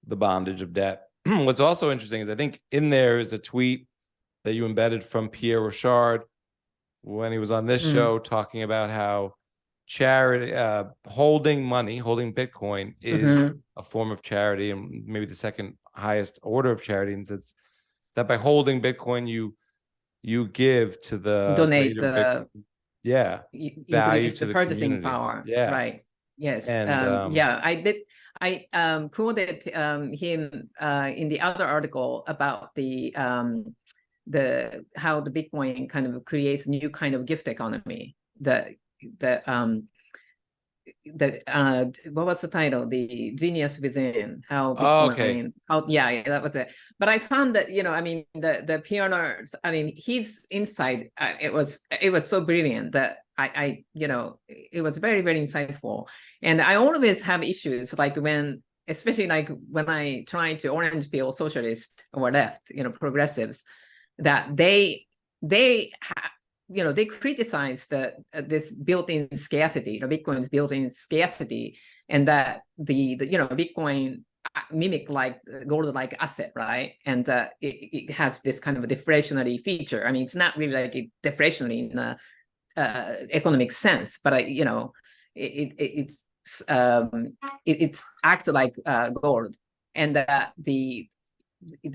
the bondage of debt. What's also interesting is I think in there is a tweet that you embedded from Pierre Rochard when he was on this show talking about how charity, holding money, holding Bitcoin is a form of charity, and maybe the second highest order of charity. And it's that by holding Bitcoin, you give to the donate value increase to the the purchasing community. power. Yeah. Right. Yes. And I quoted him in the other article about the how the Bitcoin kind of creates a new kind of gift economy. What was the title? The Genius Within. How Bitcoin. That was it. But I found that the pioneers. I mean, his insight. It was so brilliant that it was very, very insightful. And I always have issues especially when I try to orange pill socialist or left, progressives, that they criticize this built-in scarcity, Bitcoin's built-in scarcity, and that the Bitcoin mimic like gold-like asset, right? And it has this kind of a deflationary feature. I mean, it's not really like a deflationary in a economic sense, but it's acts like gold, and the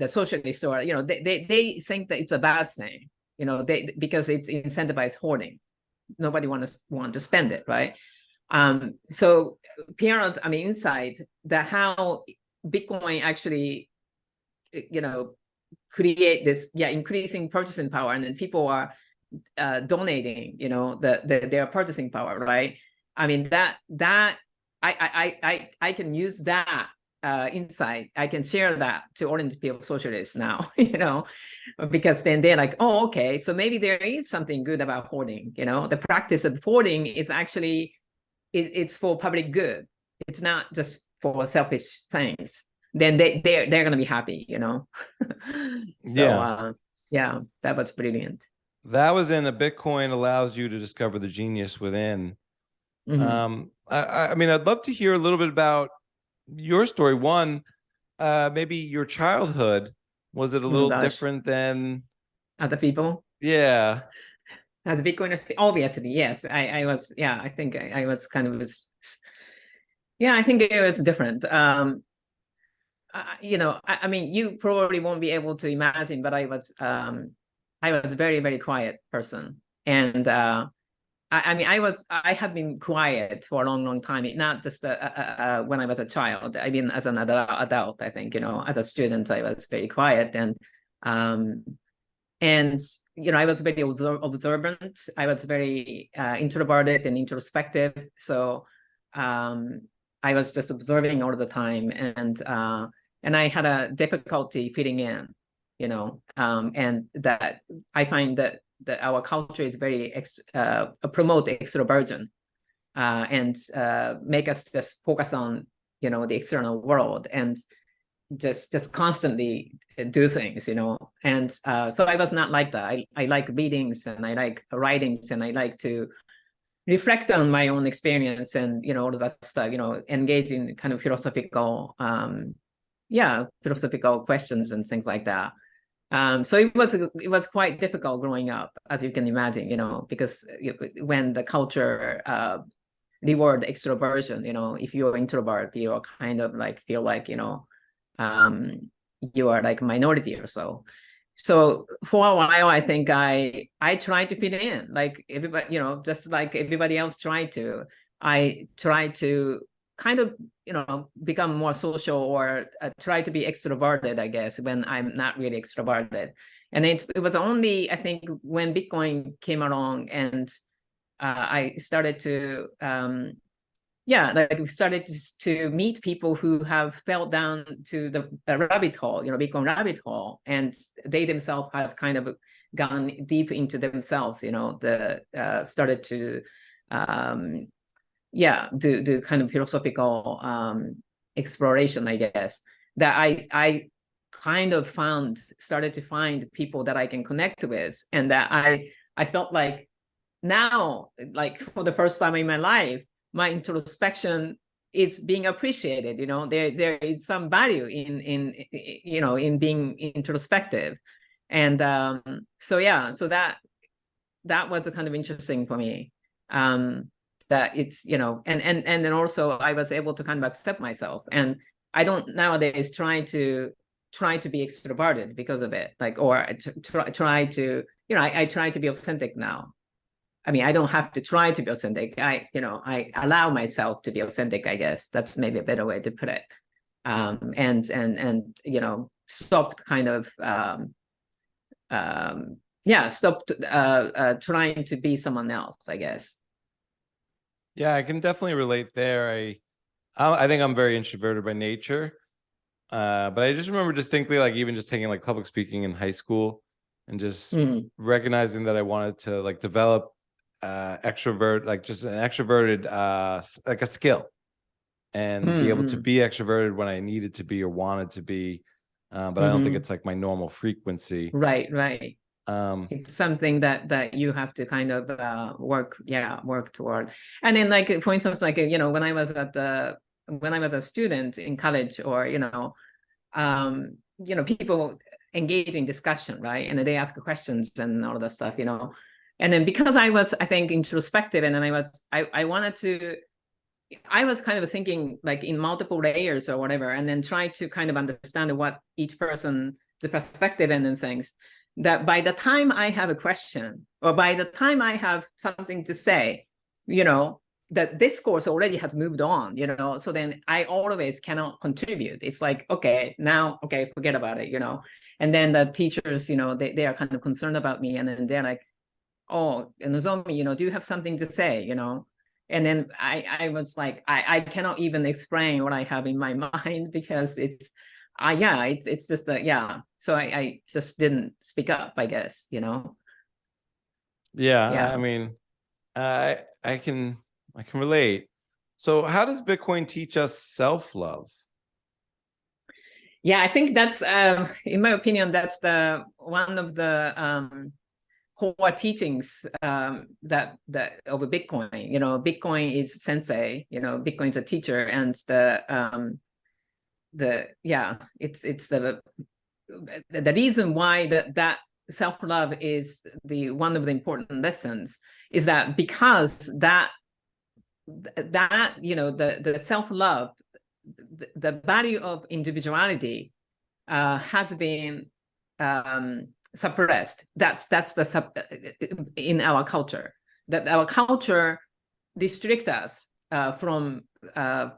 socialists, or they think that it's a bad thing, because it's incentivized hoarding. Nobody want to spend it, right? So Pierre's insight that how Bitcoin actually create this increasing purchasing power, and then people are donating their purchasing power, right? I mean, that I can use that insight. I can share that to orange pill socialists now, because then they're like, oh, okay, so maybe there is something good about hoarding. The practice of hoarding is actually it's for public good. It's not just for selfish things. Then they're going to be happy, So that was brilliant. That was in a Bitcoin allows you to discover the genius within. I mean, I'd love to hear a little bit about your story. One, maybe your childhood. Was it a little different than other people? Yeah. As a Bitcoiner, obviously, yes. I was, I think I was kind of, I think it was different. I mean, you probably won't be able to imagine, but I was a very, very quiet person. And I have been quiet for a long, long time. Not just when I was a child. I mean, as an adult, I think, as a student, I was very quiet. And I was very observant. I was very introverted and introspective. So I was just observing all the time. And I had a difficulty fitting in, and that I find that our culture is very promote extroversion and make us just focus on the external world and just constantly do things, and so I was not like that. I like readings, and I like writings, and I like to reflect on my own experience, and all of that stuff, engage in kind of philosophical questions and things like that. So it was quite difficult growing up, as you can imagine, because when the culture reward extroversion, if you're an introvert, you're kind of like feel like you are like a minority or so. So for a while, I think I tried to fit in, like everybody, just like everybody else tried to. I tried to kind of become more social, or try to be extroverted, I guess, when I'm not really extroverted. And it was only, I think, when Bitcoin came along, and I started to we started to meet people who have fell down to the rabbit hole, Bitcoin rabbit hole, and they themselves have kind of gone deep into themselves, started to do kind of philosophical exploration, I guess. that I kind of started to find people that I can connect with, and that I felt like now, like for the first time in my life, my introspection is being appreciated. There is some value in being introspective, and so that was kind of interesting for me. That it's and then also I was able to kind of accept myself, and I don't nowadays try to be extroverted because of it, like, or try to I try to be authentic now. I mean, I don't have to try to be authentic. I allow myself to be authentic, I guess. That's maybe a better way to put it. And stopped kind of stopped trying to be someone else, I guess. Yeah, I can definitely relate there. I think I'm very introverted by nature. But I just remember distinctly, like, even just taking like public speaking in high school and just recognizing that I wanted to like develop extrovert, like just an extroverted like a skill, and be able to be extroverted when I needed to be or wanted to be. But I don't think it's like my normal frequency. Right. It's something that you have to kind of work toward. And then, like, for instance, like, when I was a student in college, or people engage in discussion, right? And they ask questions and all of that stuff, and then because I was, I think, introspective, and then I was kind of thinking like in multiple layers or whatever, and then try to kind of understand what each person, the perspective, and then things, that by the time I have a question, or by the time I have something to say, that discourse already has moved on, so then I always cannot contribute. It's like, okay, forget about it, and then the teachers, they are kind of concerned about me, and then they're like, oh, Nozomi, do you have something to say, and then I was like, I cannot even explain what I have in my mind, because it's just so I just didn't speak up, I guess. I mean, I can relate. So how does Bitcoin teach us self-love? I think that's in my opinion, that's the one of the core teachings that of Bitcoin. Bitcoin is sensei, Bitcoin is a teacher, and it's the reason why that self-love is the one of the important lessons, is that because that the self-love, the value of individuality has been suppressed. That's in our culture, that our culture restricts us from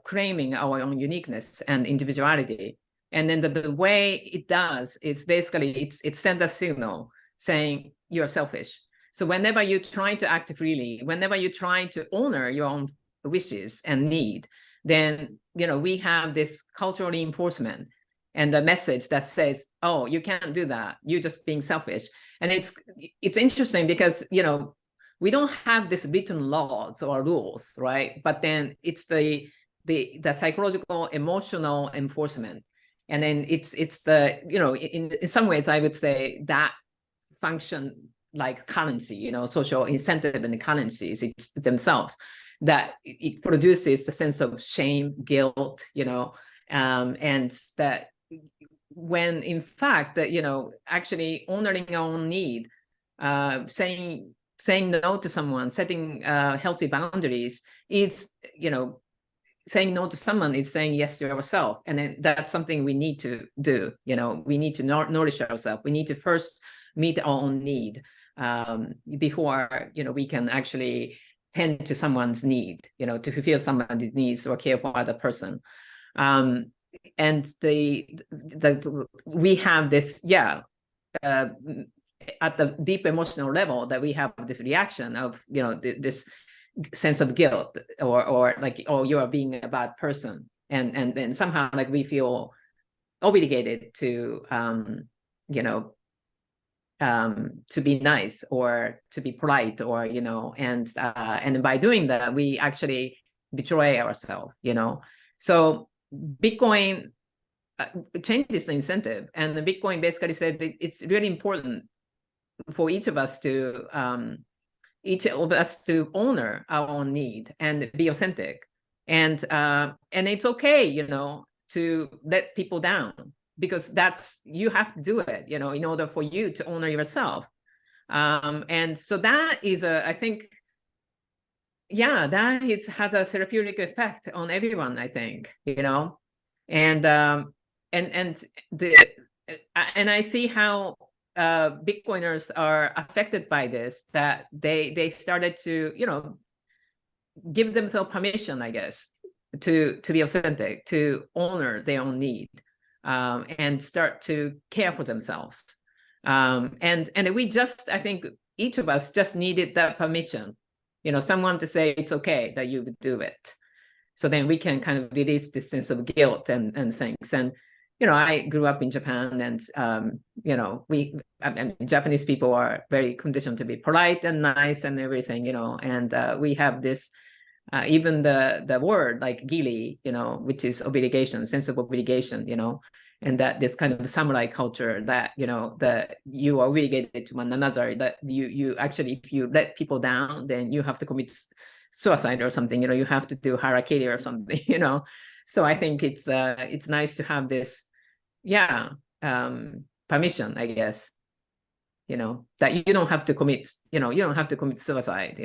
claiming our own uniqueness and individuality. And then the way it does is basically it sends a signal saying you're selfish. So whenever you try to act freely, whenever you try to honor your own wishes and need, then we have this cultural reinforcement and the message that says, oh, you can't do that, you're just being selfish. And it's interesting because we don't have this written laws or rules, right? But then it's the psychological, emotional enforcement. And then it's the, in some ways, I would say that function like currency, social incentive and the currencies, it's themselves, that it produces a sense of shame, guilt, and that when in fact that, actually honoring our own need, saying no to someone, setting healthy boundaries is, saying no to someone is saying yes to ourselves. And then that's something we need to do. We need to nourish ourselves. We need to first meet our own need before, we can actually tend to someone's need, to fulfill someone's needs or care for other person. And we have this, at the deep emotional level, that we have this reaction of, this sense of guilt, or like, oh, you are being a bad person, and somehow like we feel obligated to to be nice or to be polite, or and by doing that we actually betray ourselves. So Bitcoin changes the incentive. And the Bitcoin basically said that it's really important for each of us to honor our own need and be authentic. And it's okay, to let people down, because you have to do it, in order for you to honor yourself. And so that is I think, that has a therapeutic effect on everyone, I think, and I see how Bitcoiners are affected by this, that they started to, give themselves permission, I guess, to be authentic, to honor their own need, and start to care for themselves. And we just, I think each of us just needed that permission, someone to say it's okay that you would do it. So then we can kind of release this sense of guilt and things. And, I grew up in Japan, and, Japanese people are very conditioned to be polite and nice and everything, and we have this, even the word like gili, which is obligation, sense of obligation, and that this kind of samurai culture that, that you are obligated to one another, that you actually, if you let people down, then you have to commit suicide or something, you have to do harakiri or something, So I think it's nice to have this, permission, I guess, that you don't have to commit, you don't have to commit suicide,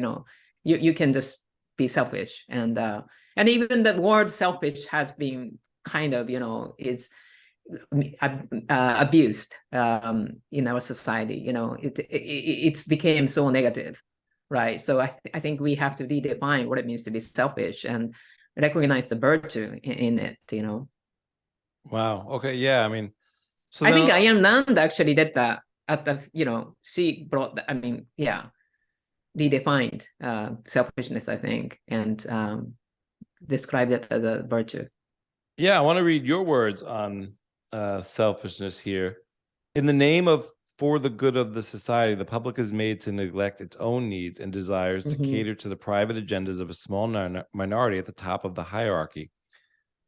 you can just be selfish. And even the word selfish has been kind of, it's abused in our society, it's became so negative, right? So I think we have to redefine what it means to be selfish and recognize the virtue in it, Wow. Okay. Yeah. I mean, so I think Ayn Rand actually did that at the, she brought that, redefined selfishness, I think, and described it as a virtue. Yeah. I want to read your words on selfishness here. In the name of for the good of the society, the public is made to neglect its own needs and desires to cater to the private agendas of a small minority at the top of the hierarchy.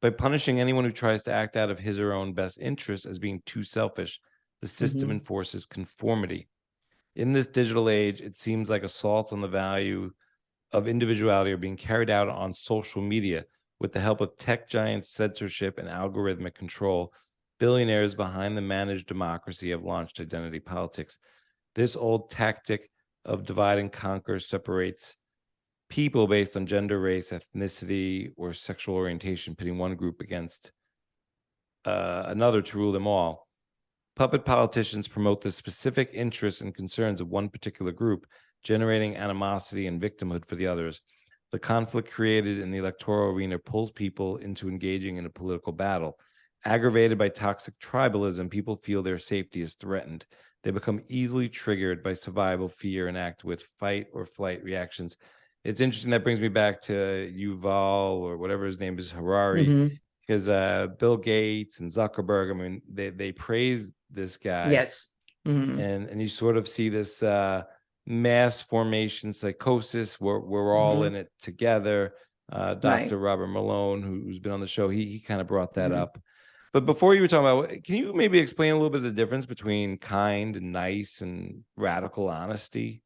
By punishing anyone who tries to act out of his or own best interests as being too selfish, the system enforces conformity. In this digital age, it seems like assaults on the value of individuality are being carried out on social media with the help of tech giants, censorship, and algorithmic control. Billionaires behind the managed democracy have launched identity politics. This old tactic of divide and conquer separates people based on gender, race, ethnicity, or sexual orientation, pitting one group against another to rule them all. Puppet politicians promote the specific interests and concerns of one particular group, generating animosity and victimhood for the others. The conflict created in the electoral arena pulls people into engaging in a political battle. Aggravated by toxic tribalism, people feel their safety is threatened. They become easily triggered by survival fear and act with fight or flight reactions. It's interesting. That brings me back to Yuval, or whatever his name is, Harari, because Bill Gates and Zuckerberg, I mean, they praise this guy. Yes. And you sort of see this mass formation psychosis. We're all in it together. Dr. Robert Malone, who's been on the show, he kind of brought that up. But before you were talking about, can you maybe explain a little bit of the difference between kind and nice and radical honesty?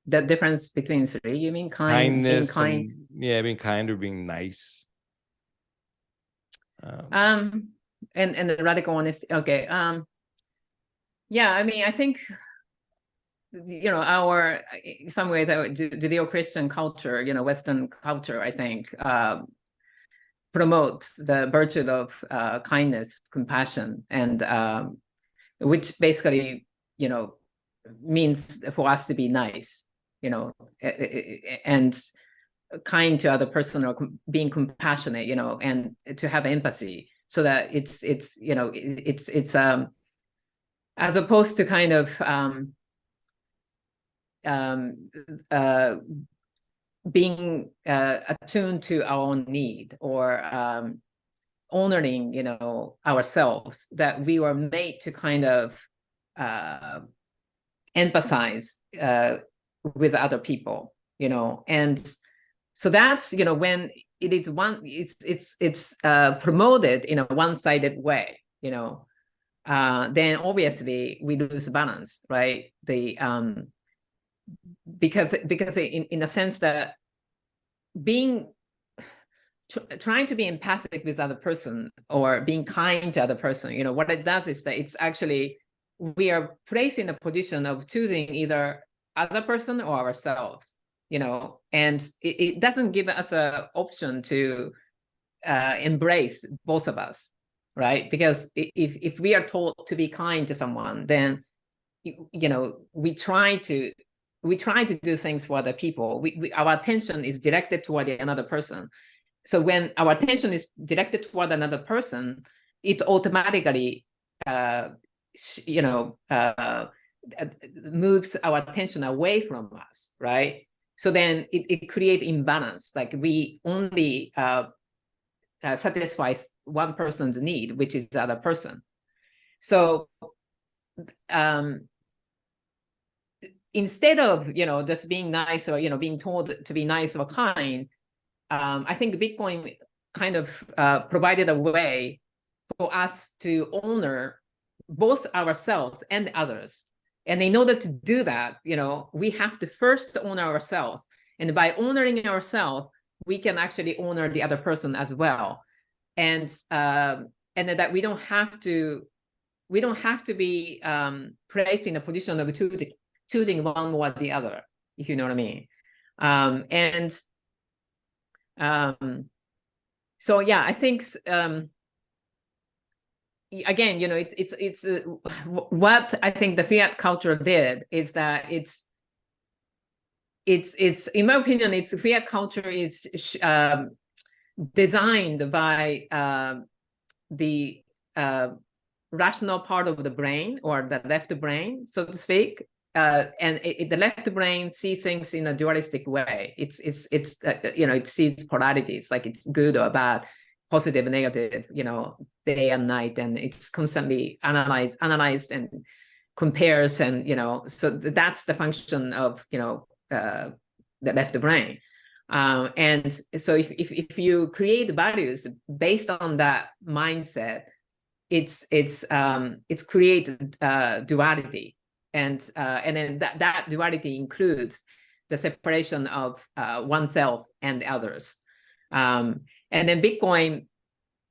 The difference between three, you mean kindness, being kind? Being kind or being nice. And the radical honesty. Okay. Yeah, I mean, I think, our, in some ways, Judeo-Christian culture, Western culture, I think, promotes the virtue of kindness, compassion, and which basically, means for us to be nice, and kind to other person, or being compassionate, and to have empathy, so that it's as opposed to kind of being attuned to our own need, or honoring, ourselves, that we were made to kind of empathize with other people, and so that's, when it is it's promoted in a one-sided way, then obviously we lose balance, right? Because in a sense that trying to be empathic with other person or being kind to other person, what it does is that it's actually, we are placed in a position of choosing either other person or ourselves, and it doesn't give us an option to embrace both of us, right? Because if we are told to be kind to someone, then we try to do things for other people. Our attention is directed toward another person. So when our attention is directed toward another person, it automatically moves our attention away from us, right? So then it creates imbalance. Like we only satisfies one person's need, which is the other person. So instead of just being nice or being told to be nice or kind, I think Bitcoin kind of provided a way for us to honor both ourselves and others. And in order to do that, we have to first honor ourselves. And by honoring ourselves, we can actually honor the other person as well. And that we don't have to be placed in a position of choosing one or the other, if you know what I mean. So yeah, I think again, it's what I think the fiat culture did is that it's in my opinion, fiat culture is designed by the rational part of the brain, or the left brain, so to speak. And the left brain sees things in a dualistic way. It sees polarities, like it's good or bad, positive, negative, day and night, and it's constantly analyzed and compares, and so that's the function of the left brain. And so if you create values based on that mindset, it's created duality. And then that duality includes the separation of oneself and others. And then Bitcoin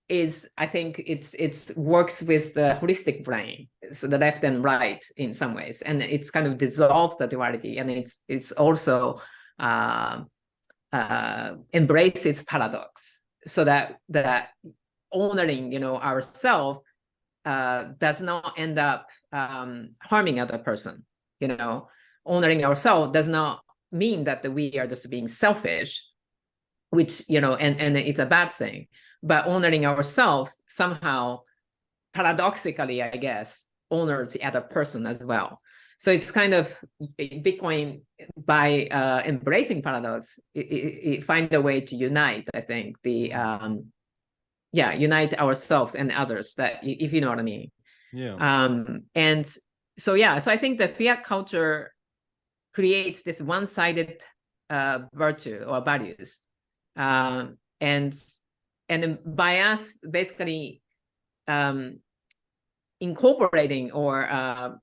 is, I think, it's works with the holistic brain, so the left and right in some ways, and it's kind of dissolves the duality, and it's also embraces paradox, so that honoring ourselves does not end up harming other person. Honoring ourselves does not mean that we are just being selfish, which and it's a bad thing. But honoring ourselves somehow, paradoxically, I guess, honors the other person as well. So it's kind of Bitcoin, by embracing paradox, it find a way to unite, I think, unite ourselves and others, that, if you know what I mean. Yeah. And so I think the fiat culture creates this one-sided virtue or values, and by us basically incorporating or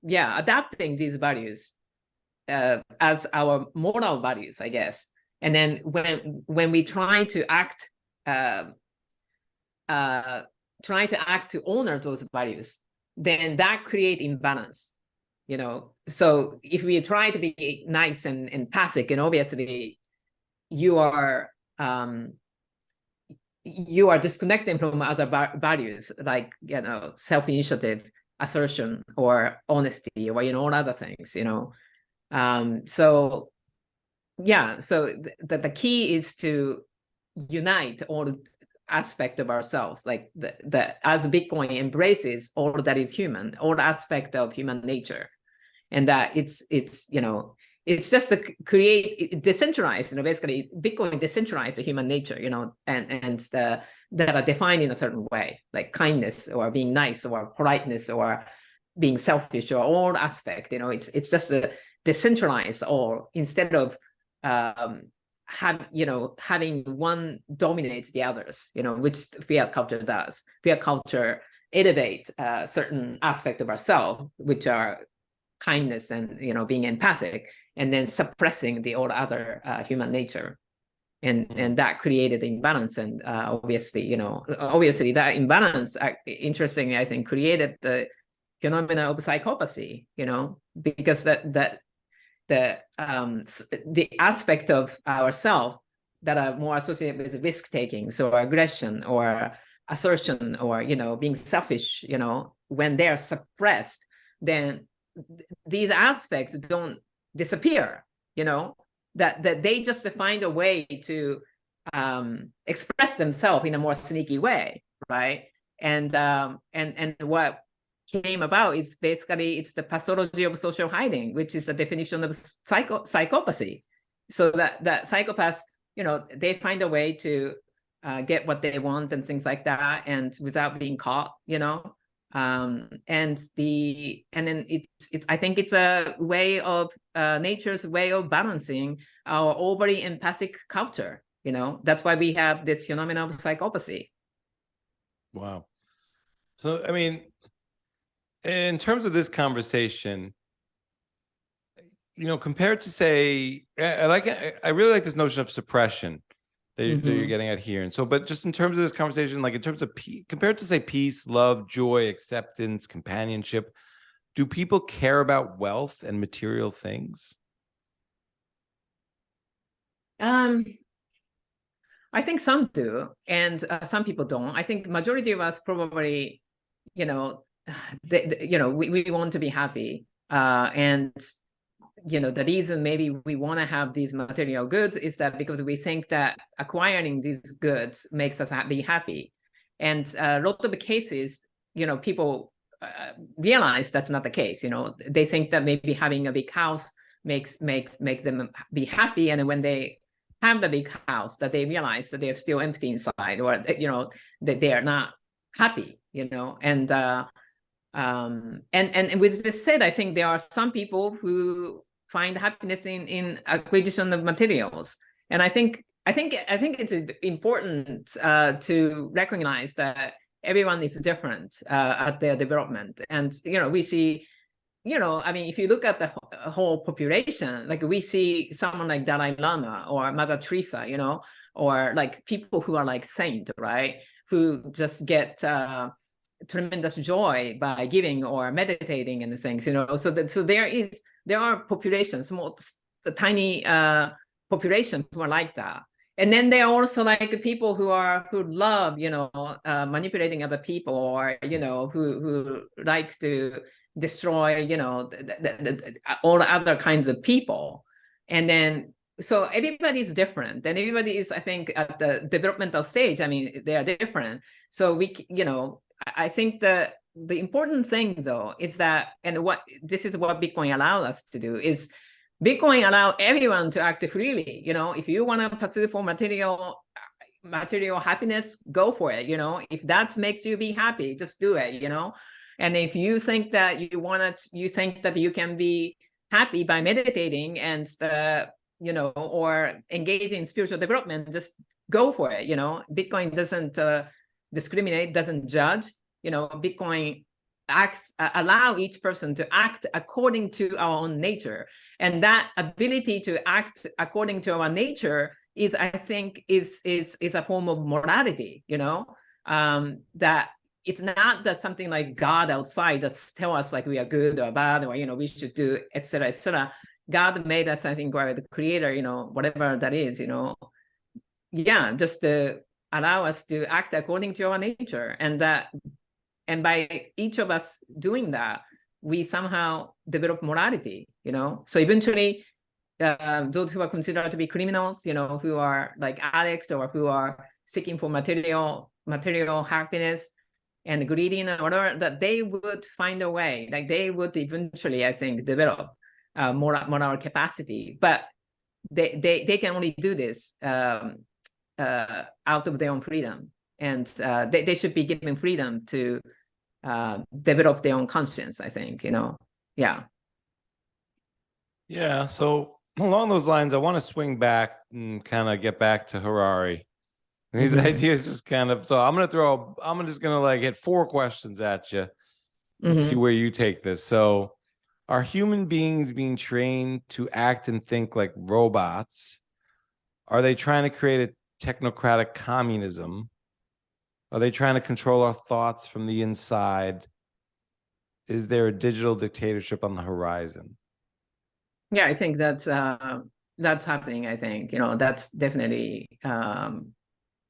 adapting these values as our moral values, I guess. And then when we try to act to honor those values, then that create imbalance. So if we try to be nice and empathic, and obviously you are disconnecting from other values, like self-initiative, assertion, or honesty, or all other things. So the key is to unite all aspect of ourselves, like as Bitcoin embraces all that is human, all aspect of human nature, and that it's just to create decentralized, basically Bitcoin decentralized the human nature, and that are defined in a certain way, like kindness or being nice or politeness or being selfish, or all aspect, it's just a decentralized all, instead of having one dominate the others, which fiat culture does. Fiat culture elevate certain aspect of ourselves, which are kindness and being empathic, and then suppressing the all other human nature, and that created the imbalance. And obviously that imbalance, interestingly, I think, created the phenomena of psychopathy. Because the aspect of ourselves that are more associated with risk taking, so aggression or assertion or being selfish, when they're suppressed, then these aspects don't disappear. That they just find a way to express themselves in a more sneaky way, right? And what came about is basically it's the pathology of social hiding, which is the definition of psychopathy. So that psychopaths, they find a way to get what they want and things like that, and without being caught, and then I think it's a way of nature's way of balancing our overly empathic culture. That's why we have this phenomenon of psychopathy. Wow. So, I mean, in terms of this conversation, compared to, say, I really like this notion of suppression that you're getting at here. And so, but just in terms of this conversation, like in terms of compared to, say, peace, love, joy, acceptance, companionship, do people care about wealth and material things? I think some do, and some people don't. I think majority of us probably, we want to be happy, and the reason maybe we want to have these material goods is that because we think that acquiring these goods makes us be happy. And a lot of the cases, people realize that's not the case. They think that maybe having a big house makes them be happy, and when they have the big house, that they realize that they're still empty inside, or that they are not happy. And with this said, I think there are some people who find happiness in acquisition of materials, and I think it's important to recognize that everyone is different at their development. And we see, I mean, if you look at the whole population, like we see someone like Dalai Lama or Mother Teresa, or like people who are like saint, right, who just get tremendous joy by giving or meditating and the things, so there are populations, small, tiny population who are like that. And then there are also like people who love, manipulating other people, or, who like to destroy, all other kinds of people. And then, so everybody's different, and everybody is, I think, at the developmental stage. I mean, they are different. So I think the important thing, though, is that, and this is what Bitcoin allows us to do, is Bitcoin allow everyone to act freely. If you want to pursue for material happiness, go for it. If that makes you be happy, just do it. And if you think that you think that you can be happy by meditating and or engage in spiritual development, just go for it. Bitcoin doesn't discriminate, doesn't judge. Bitcoin allow each person to act according to our own nature, and that ability to act according to our nature is, I think, is a form of morality. That it's not that something like God outside that tell us like we are good or bad, or we should do, etc., etc. God made us, I think, or the creator, whatever that is, just to allow us to act according to our nature. And by each of us doing that, we somehow develop morality, So eventually, those who are considered to be criminals, who are like addicts, or who are seeking for material happiness and greedy and whatever, that they would find a way, like they would eventually, I think, develop moral capacity. But they can only do this out of their own freedom, and they should be given freedom to develop their own conscience, I think. Yeah. So along those lines, I want to swing back and kind of get back to Harari. These ideas just kind of, so I'm just going to like hit 4 questions at you and see where you take this. So, are human beings being trained to act and think like robots? Are they trying to create a technocratic communism? Are they trying to control our thoughts from the inside? Is there a digital dictatorship on the horizon? Yeah, I think that's happening. I think, that's definitely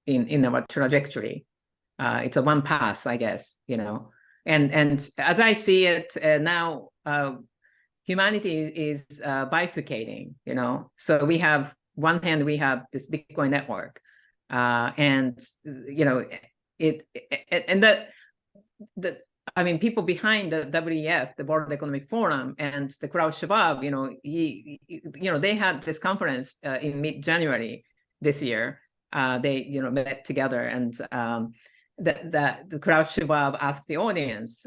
in our trajectory. It's a one pass, I guess, and as I see it now, humanity is bifurcating, so we have one hand, we have this Bitcoin network, and I mean, people behind the WEF, the World Economic Forum, and the Klaus Schwab, they had this conference in mid-January this year. They, met together, and the Klaus Schwab asked the audience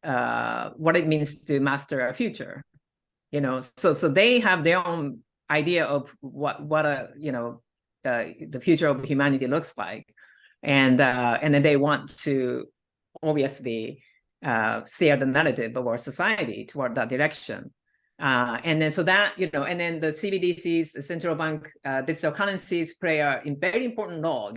what it means to master our future. So they have their own idea of what the future of humanity looks like, and then they want to obviously steer the narrative of our society toward that direction. And then so that, and then the CBDCs, the central bank digital currencies, play a very important role,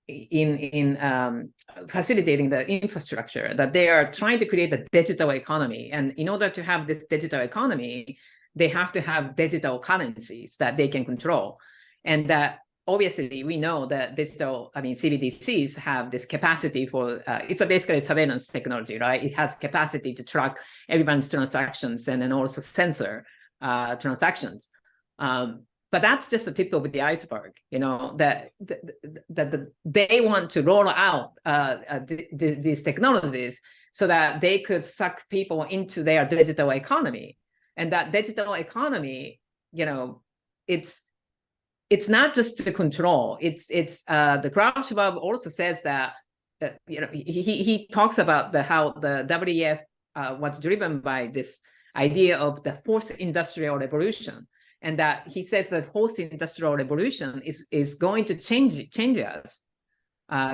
in facilitating the infrastructure, that they are trying to create a digital economy. And in order to have this digital economy, they have to have digital currencies that they can control. And that obviously we know that CBDCs have this capacity for, it's basically a surveillance technology, right? It has capacity to track everyone's transactions and then also censor transactions. But that's just the tip of the iceberg, that they want to roll out these technologies so that they could suck people into their digital economy. And that digital economy, it's not just to control. It's the Klaus Schwab also says that he talks about how the WEF was driven by this idea of the fourth industrial revolution, and that he says the fourth industrial revolution is going to change us,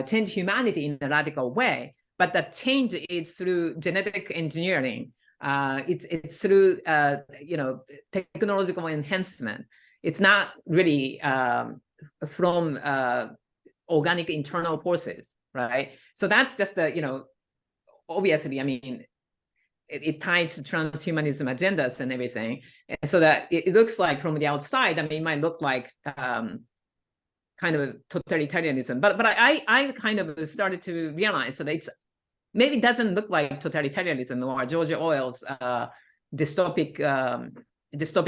change humanity in a radical way. But that change is through genetic engineering. It's through technological enhancement. It's not really from organic internal forces, right? So that's just obviously, I mean, it ties to transhumanism agendas and everything. And so that it looks like from the outside, I mean, it might look like kind of totalitarianism, but I kind of started to realize that it's maybe it doesn't look like totalitarianism or George Orwell's dystopic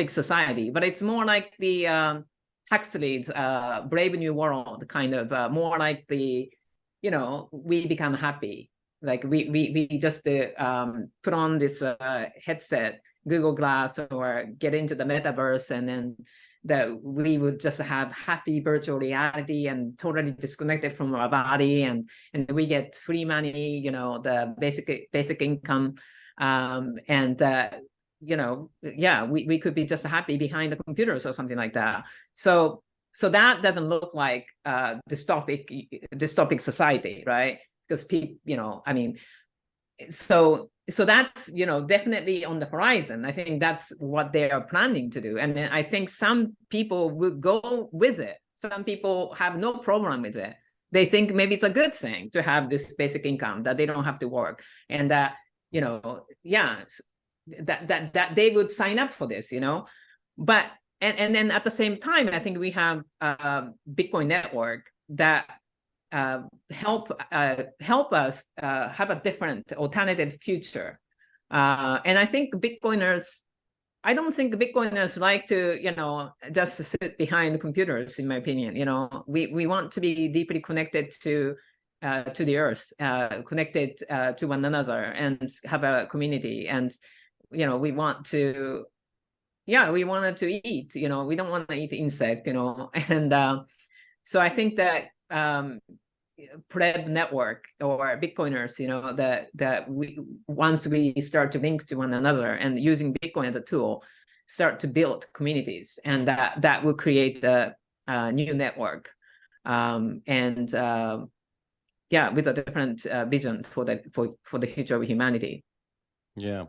society, but it's more like the Huxley's Brave New World, kind of more like the, we become happy. Like we just put on this headset, Google Glass, or get into the metaverse, and then that we would just have happy virtual reality and totally disconnected from our body, and we get free money, the basic income, and we could be just happy behind the computers or something like that. So that doesn't look like dystopic society, right? Because people, I mean, so that's definitely on the horizon. I think that's what they are planning to do, and then I think some people will go with it. Some people have no problem with it. They think maybe it's a good thing to have this basic income, that they don't have to work, and that that they would sign up for this, but and then at the same time, I think we have Bitcoin network that help us have a different alternative future, and I think I don't think Bitcoiners like to just sit behind computers, in my opinion. We want to be deeply connected to the earth, connected to one another, and have a community, and we want to eat, we don't want to eat insect, and so I think that Pleb network or Bitcoiners, that we once we start to link to one another and using Bitcoin as a tool, start to build communities, and that will create a new network, with a different vision for the future of humanity. Yeah.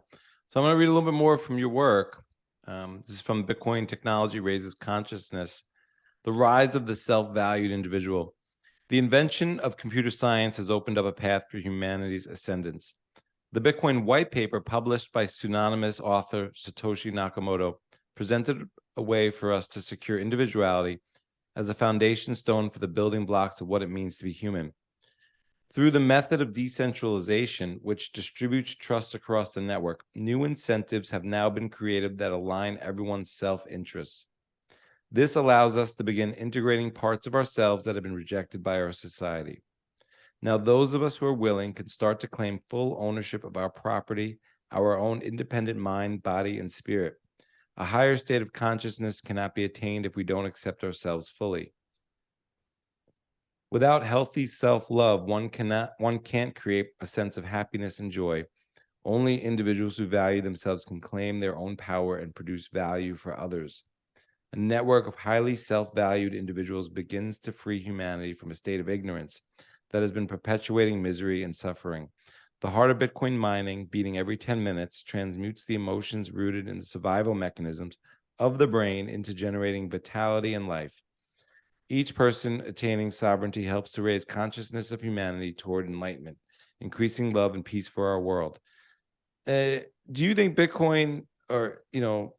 So I'm going to read a little bit more from your work. This is from Bitcoin Technology Raises Consciousness, the Rise of the Self-Valued Individual. The invention of computer science has opened up a path for humanity's ascendance. The Bitcoin white paper, published by pseudonymous author Satoshi Nakamoto, presented a way for us to secure individuality as a foundation stone for the building blocks of what it means to be human. Through the method of decentralization, which distributes trust across the network, new incentives have now been created that align everyone's self-interests. This allows us to begin integrating parts of ourselves that have been rejected by our society. Now, those of us who are willing can start to claim full ownership of our property, our own independent mind, body, and spirit. A higher state of consciousness cannot be attained if we don't accept ourselves fully. Without healthy self-love, one can't create a sense of happiness and joy. Only individuals who value themselves can claim their own power and produce value for others. A network of highly self-valued individuals begins to free humanity from a state of ignorance that has been perpetuating misery and suffering. The heart of Bitcoin mining, beating every 10 minutes, transmutes the emotions rooted in the survival mechanisms of the brain into generating vitality and life. Each person attaining sovereignty helps to raise consciousness of humanity toward enlightenment, increasing love and peace for our world. Do you think Bitcoin,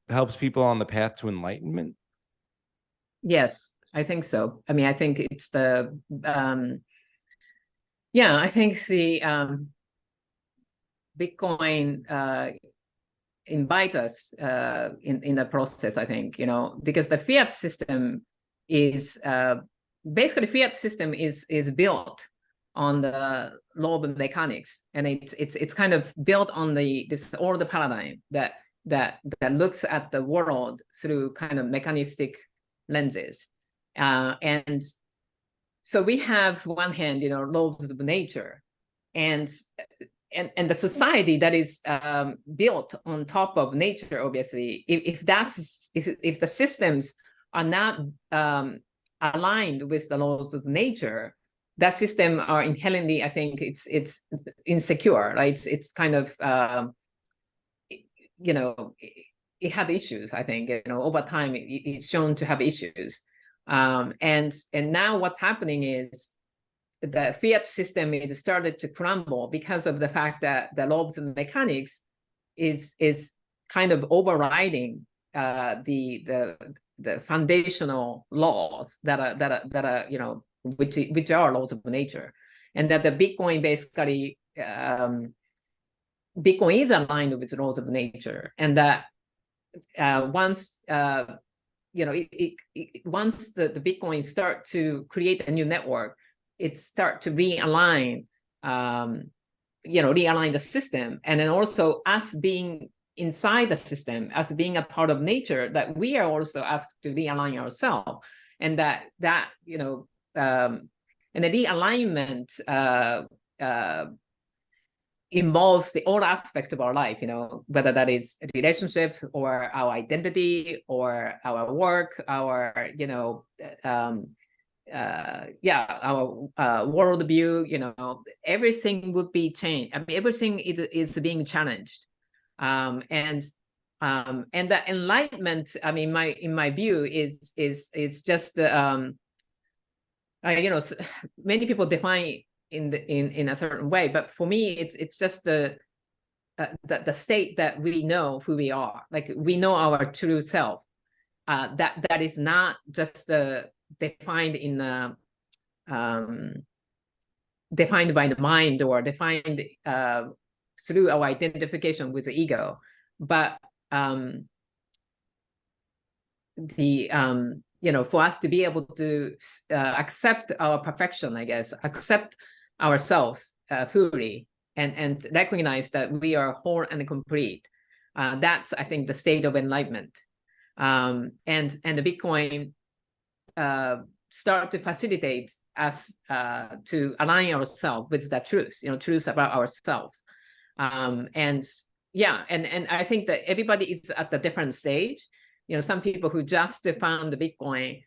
helps people on the path to enlightenment? Yes, I think so. I mean, I think it's the I think the Bitcoin invite us in the process, I think, because the fiat system is basically built on the law of mechanics, and it's kind of built on this old paradigm that looks at the world through kind of mechanistic lenses, and so we have one hand, laws of nature, and the society that is built on top of nature. Obviously, if the systems are not aligned with the laws of nature, that system are inherently, I think, it's insecure, right? It's kind of it had issues. I think over time it's shown to have issues, and now what's happening is the fiat system is started to crumble because of the fact that the laws of mechanics is kind of overriding the foundational laws that are which are laws of nature, and that the Bitcoin basically Bitcoin is aligned with the laws of nature, and that once once the Bitcoin start to create a new network, it start to realign realign the system, and then also us being inside the system, as being a part of nature, that we are also asked to realign ourselves, and that and the realignment involves all aspects of our life, whether that is a relationship or our identity or our work, our our worldview. Everything would be changed. I mean, everything is being challenged, and that enlightenment, I mean, in my view, is just many people define in a certain way, but for me, it's just the state that we know who we are, like we know our true self, that is not just defined defined by the mind, or defined through our identification with the ego, but for us to be able to accept our perfection, I guess, accept ourselves fully, and recognize that we are whole and complete. That's, I think, the state of enlightenment. And the Bitcoin start to facilitate us to align ourselves with the truth, truth about ourselves. And yeah, and I think that everybody is at a different stage. Some people who just found the Bitcoin,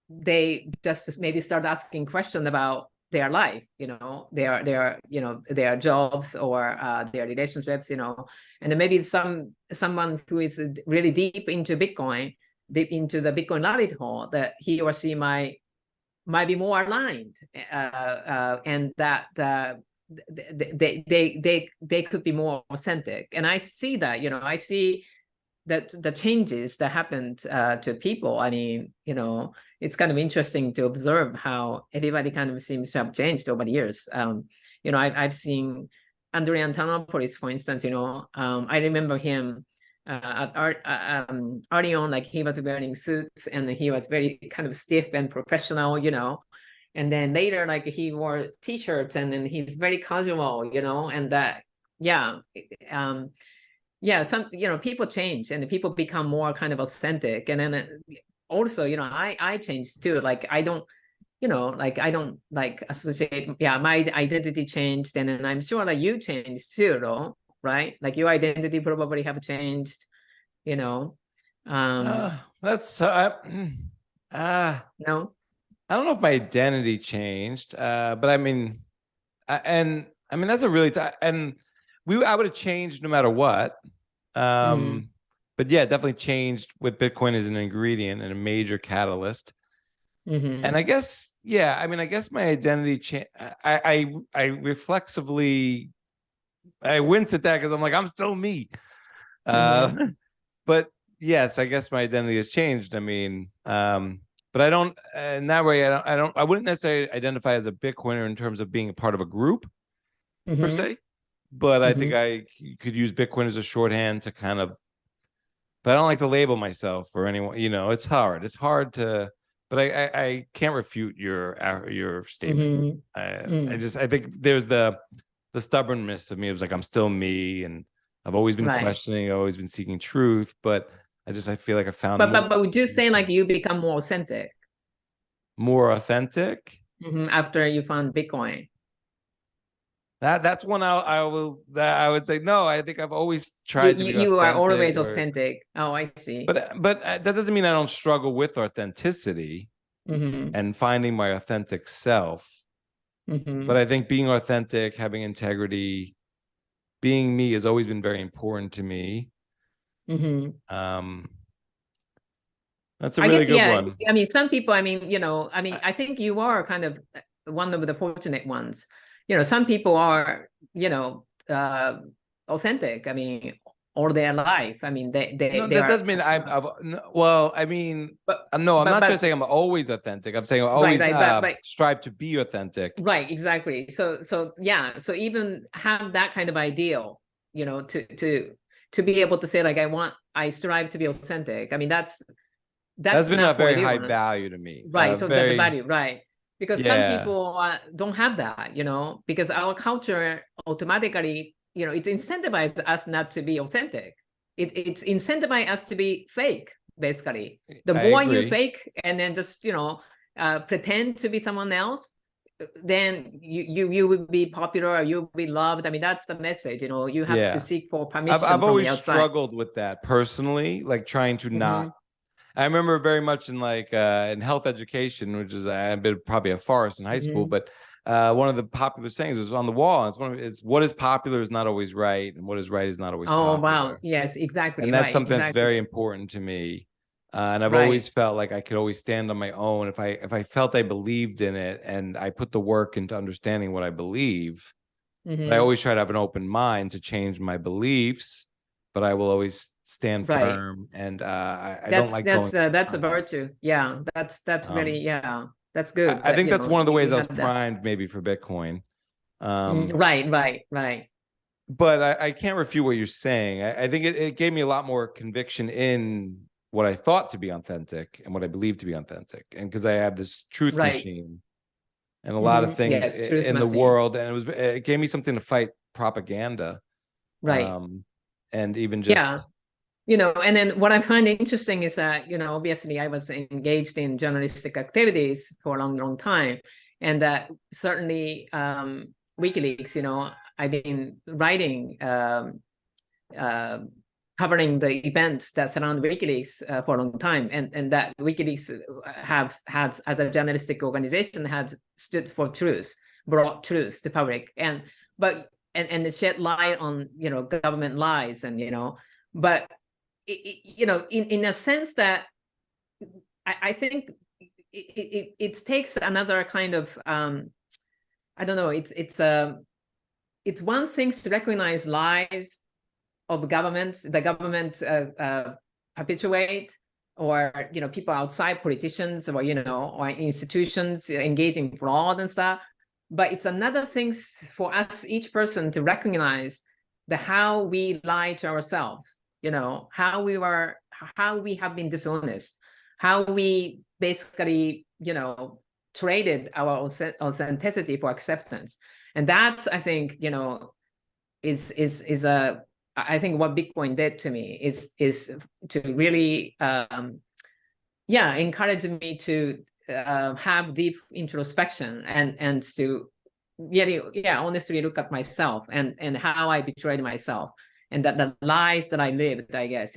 they just maybe start asking questions about their life, their jobs or their relationships, and then maybe someone who is really deep into Bitcoin, deep into the Bitcoin rabbit hole, that he or she might be more aligned, and that they could be more authentic. And I see that, I see that the changes that happened to people. I mean, it's kind of interesting to observe how everybody kind of seems to have changed over the years. I've seen Andrea Antonopoulos, for instance. I remember him early on, like he was wearing suits and he was very kind of stiff and professional, and then later, like he wore t-shirts and then he's very casual, and that, some, people change and people become more kind of authentic. And then also, I changed too. Like I don't associate, my identity changed, and then I'm sure that you changed too, though, right? Like your identity probably have changed, that's no. I don't know if my identity changed, but I mean, that's a really and I would have changed no matter what. But yeah, definitely changed with Bitcoin as an ingredient and a major catalyst. And I guess, I guess my identity changed. I reflexively, I wince at that because I'm like, I'm still me. But yes, I guess my identity has changed. I mean, but I don't, in that way, I wouldn't necessarily identify as a Bitcoiner in terms of being a part of a group per se. But I think I could use Bitcoin as a shorthand to kind of, but I don't like to label myself or anyone, it's hard. It's hard to, but I can't refute your statement. I think there's the stubbornness of me. It was like, I'm still me. And I've always been questioning, I've always been seeking truth, but I feel like I found. But would you say like you become more authentic? More authentic? After you found Bitcoin? That's one I would say no. I think I've always tried to be you are always authentic. Oh, I see. But that doesn't mean I don't struggle with authenticity and finding my authentic self. But I think being authentic, having integrity, being me has always been very important to me. That's a really good one. I mean, some people, I think you are kind of one of the fortunate ones. Some people are, authentic. I mean, all their life. I mean, that doesn't mean I'm not trying to say I'm always authentic. I'm saying I always strive to be authentic. Right, exactly. So even have that kind of ideal, to be able to say like, I strive to be authentic. I mean, that's been a very high value to me. Right. So that's the value, right? Because some people don't have that, because our culture automatically, it's incentivized us not to be authentic. It's incentivized us to be fake, basically. The more you fake and then just, pretend to be someone else, then you will be popular or you'll be loved. I mean, that's the message, you have to seek for permission. I've always struggled with that personally, like trying to not. I remember very much in in health education, which is probably a farce in high school, but one of the popular sayings was on the wall. It's what is popular is not always right, and what is right is not always popular. Oh, wow. Yes, exactly. And that's something that's very important to me. And I've always felt like I could always stand on my own if I felt I believed in it and I put the work into understanding what I believe. But I always try to have an open mind to change my beliefs, but I will always stand firm. And I don't like that's a virtue. Yeah, that's really that's good. I think that's one of the ways I was primed maybe for Bitcoin. Right. But I can't refute what you're saying. I think it gave me a lot more conviction in what I thought to be authentic and what I believe to be authentic. And because I have this truth machine and a lot of things in the world, and it gave me something to fight propaganda. Right. And even just and then what I find interesting is that, obviously I was engaged in journalistic activities for a long time. And that certainly WikiLeaks, I've been writing covering the events that surround WikiLeaks for a long time, and that WikiLeaks have had, as a journalistic organization, had stood for truth, brought truth to public, and shed light on government lies, and but in a sense that I think it takes another kind of I don't know. It's one thing to recognize lies of governments, the government perpetuate, or people outside, politicians, or or institutions engaging fraud and stuff. But it's another thing for us, each person, to recognize how we lie to ourselves. How we have been dishonest, how we basically traded our authenticity for acceptance. And that, I think, is a, I think what Bitcoin did to me is to really encourage me to have deep introspection and to honestly look at myself and how I betrayed myself, and that the lies that I lived, I guess,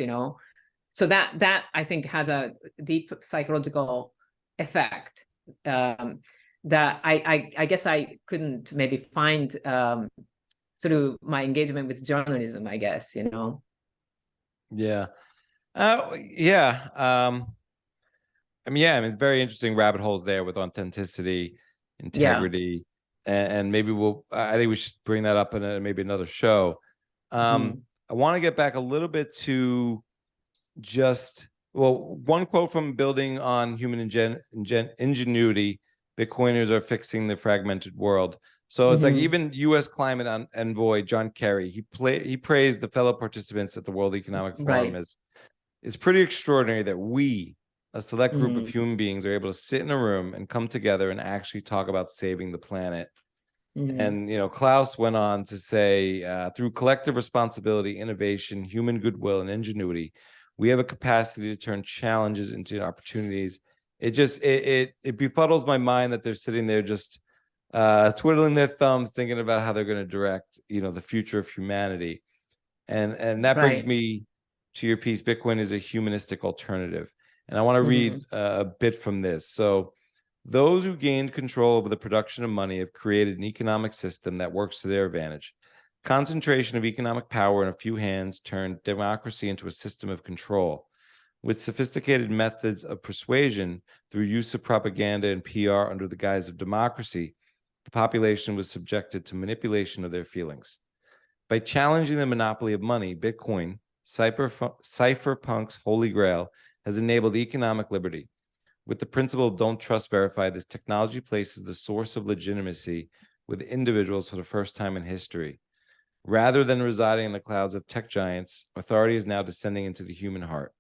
so that I think has a deep psychological effect that I guess I couldn't maybe find through my engagement with journalism, I guess, Yeah. It's very interesting rabbit holes there with authenticity, integrity, and maybe I think we should bring that up in maybe another show. I want to get back a little bit to one quote from Building on Human Ingenuity, Bitcoiners are fixing the fragmented world. So it's like even U.S. climate envoy John Kerry, he praised the fellow participants at the World Economic Forum as it's pretty extraordinary that we, a select group of human beings, are able to sit in a room and come together and actually talk about saving the planet. And Klaus went on to say, through collective responsibility, innovation, human goodwill, and ingenuity, we have a capacity to turn challenges into opportunities. It befuddles my mind that they're sitting there just twiddling their thumbs, thinking about how they're going to direct, the future of humanity. And that brings me to your piece, Bitcoin is a humanistic alternative. And I want to read a bit from this. So, those who gained control over the production of money have created an economic system that works to their advantage. Concentration of economic power in a few hands turned democracy into a system of control. With sophisticated methods of persuasion through use of propaganda and PR under the guise of democracy, the population was subjected to manipulation of their feelings. By challenging the monopoly of money, Bitcoin, cypherpunk's holy grail, has enabled economic liberty. With the principle of don't trust, verify, this technology places the source of legitimacy with individuals for the first time in history. Rather than residing in the clouds of tech giants, authority is now descending into the human heart.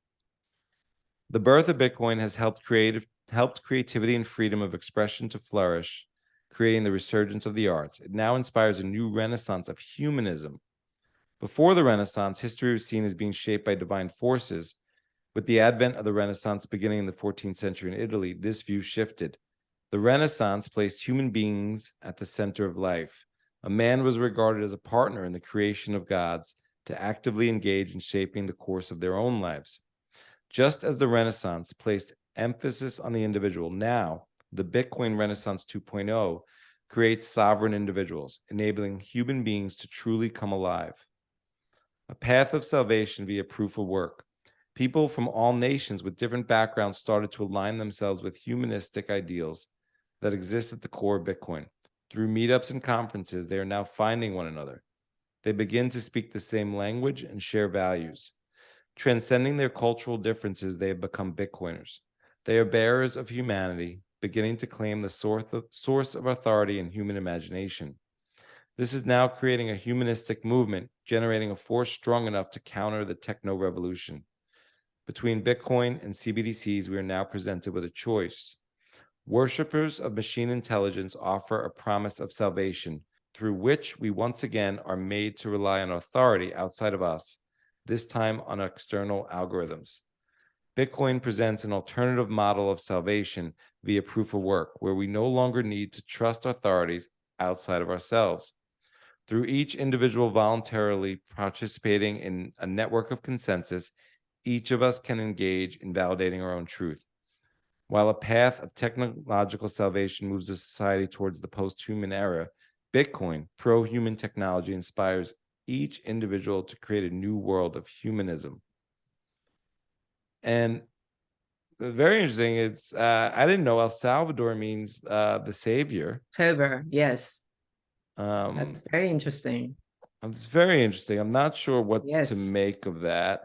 The birth of Bitcoin has helped creativity and freedom of expression to flourish, creating the resurgence of the arts. It now inspires a new renaissance of humanism. Before the Renaissance, history was seen as being shaped by divine forces. With the advent of the Renaissance beginning in the 14th century in Italy, this view shifted. The Renaissance placed human beings at the center of life. A man was regarded as a partner in the creation of gods to actively engage in shaping the course of their own lives. Just as the Renaissance placed emphasis on the individual, now the Bitcoin Renaissance 2.0 creates sovereign individuals, enabling human beings to truly come alive. A path of salvation via proof of work. People from all nations with different backgrounds started to align themselves with humanistic ideals that exist at the core of Bitcoin. Through meetups and conferences, they are now finding one another. They begin to speak the same language and share values. Transcending their cultural differences, they have become Bitcoiners. They are bearers of humanity, beginning to claim the source of authority in human imagination. This is now creating a humanistic movement, generating a force strong enough to counter the techno-revolution. Between Bitcoin and CBDCs, we are now presented with a choice. Worshippers of machine intelligence offer a promise of salvation, through which we once again are made to rely on authority outside of us, this time on external algorithms. Bitcoin presents an alternative model of salvation via proof of work, where we no longer need to trust authorities outside of ourselves. Through each individual voluntarily participating in a network of consensus, each of us can engage in validating our own truth. While a path of technological salvation moves a society towards the post-human era, Bitcoin, pro-human technology, inspires each individual to create a new world of humanism. And very interesting. It's I didn't know El Salvador means the savior. October, yes. That's That's very interesting. It's very interesting. I'm not sure what to make of that.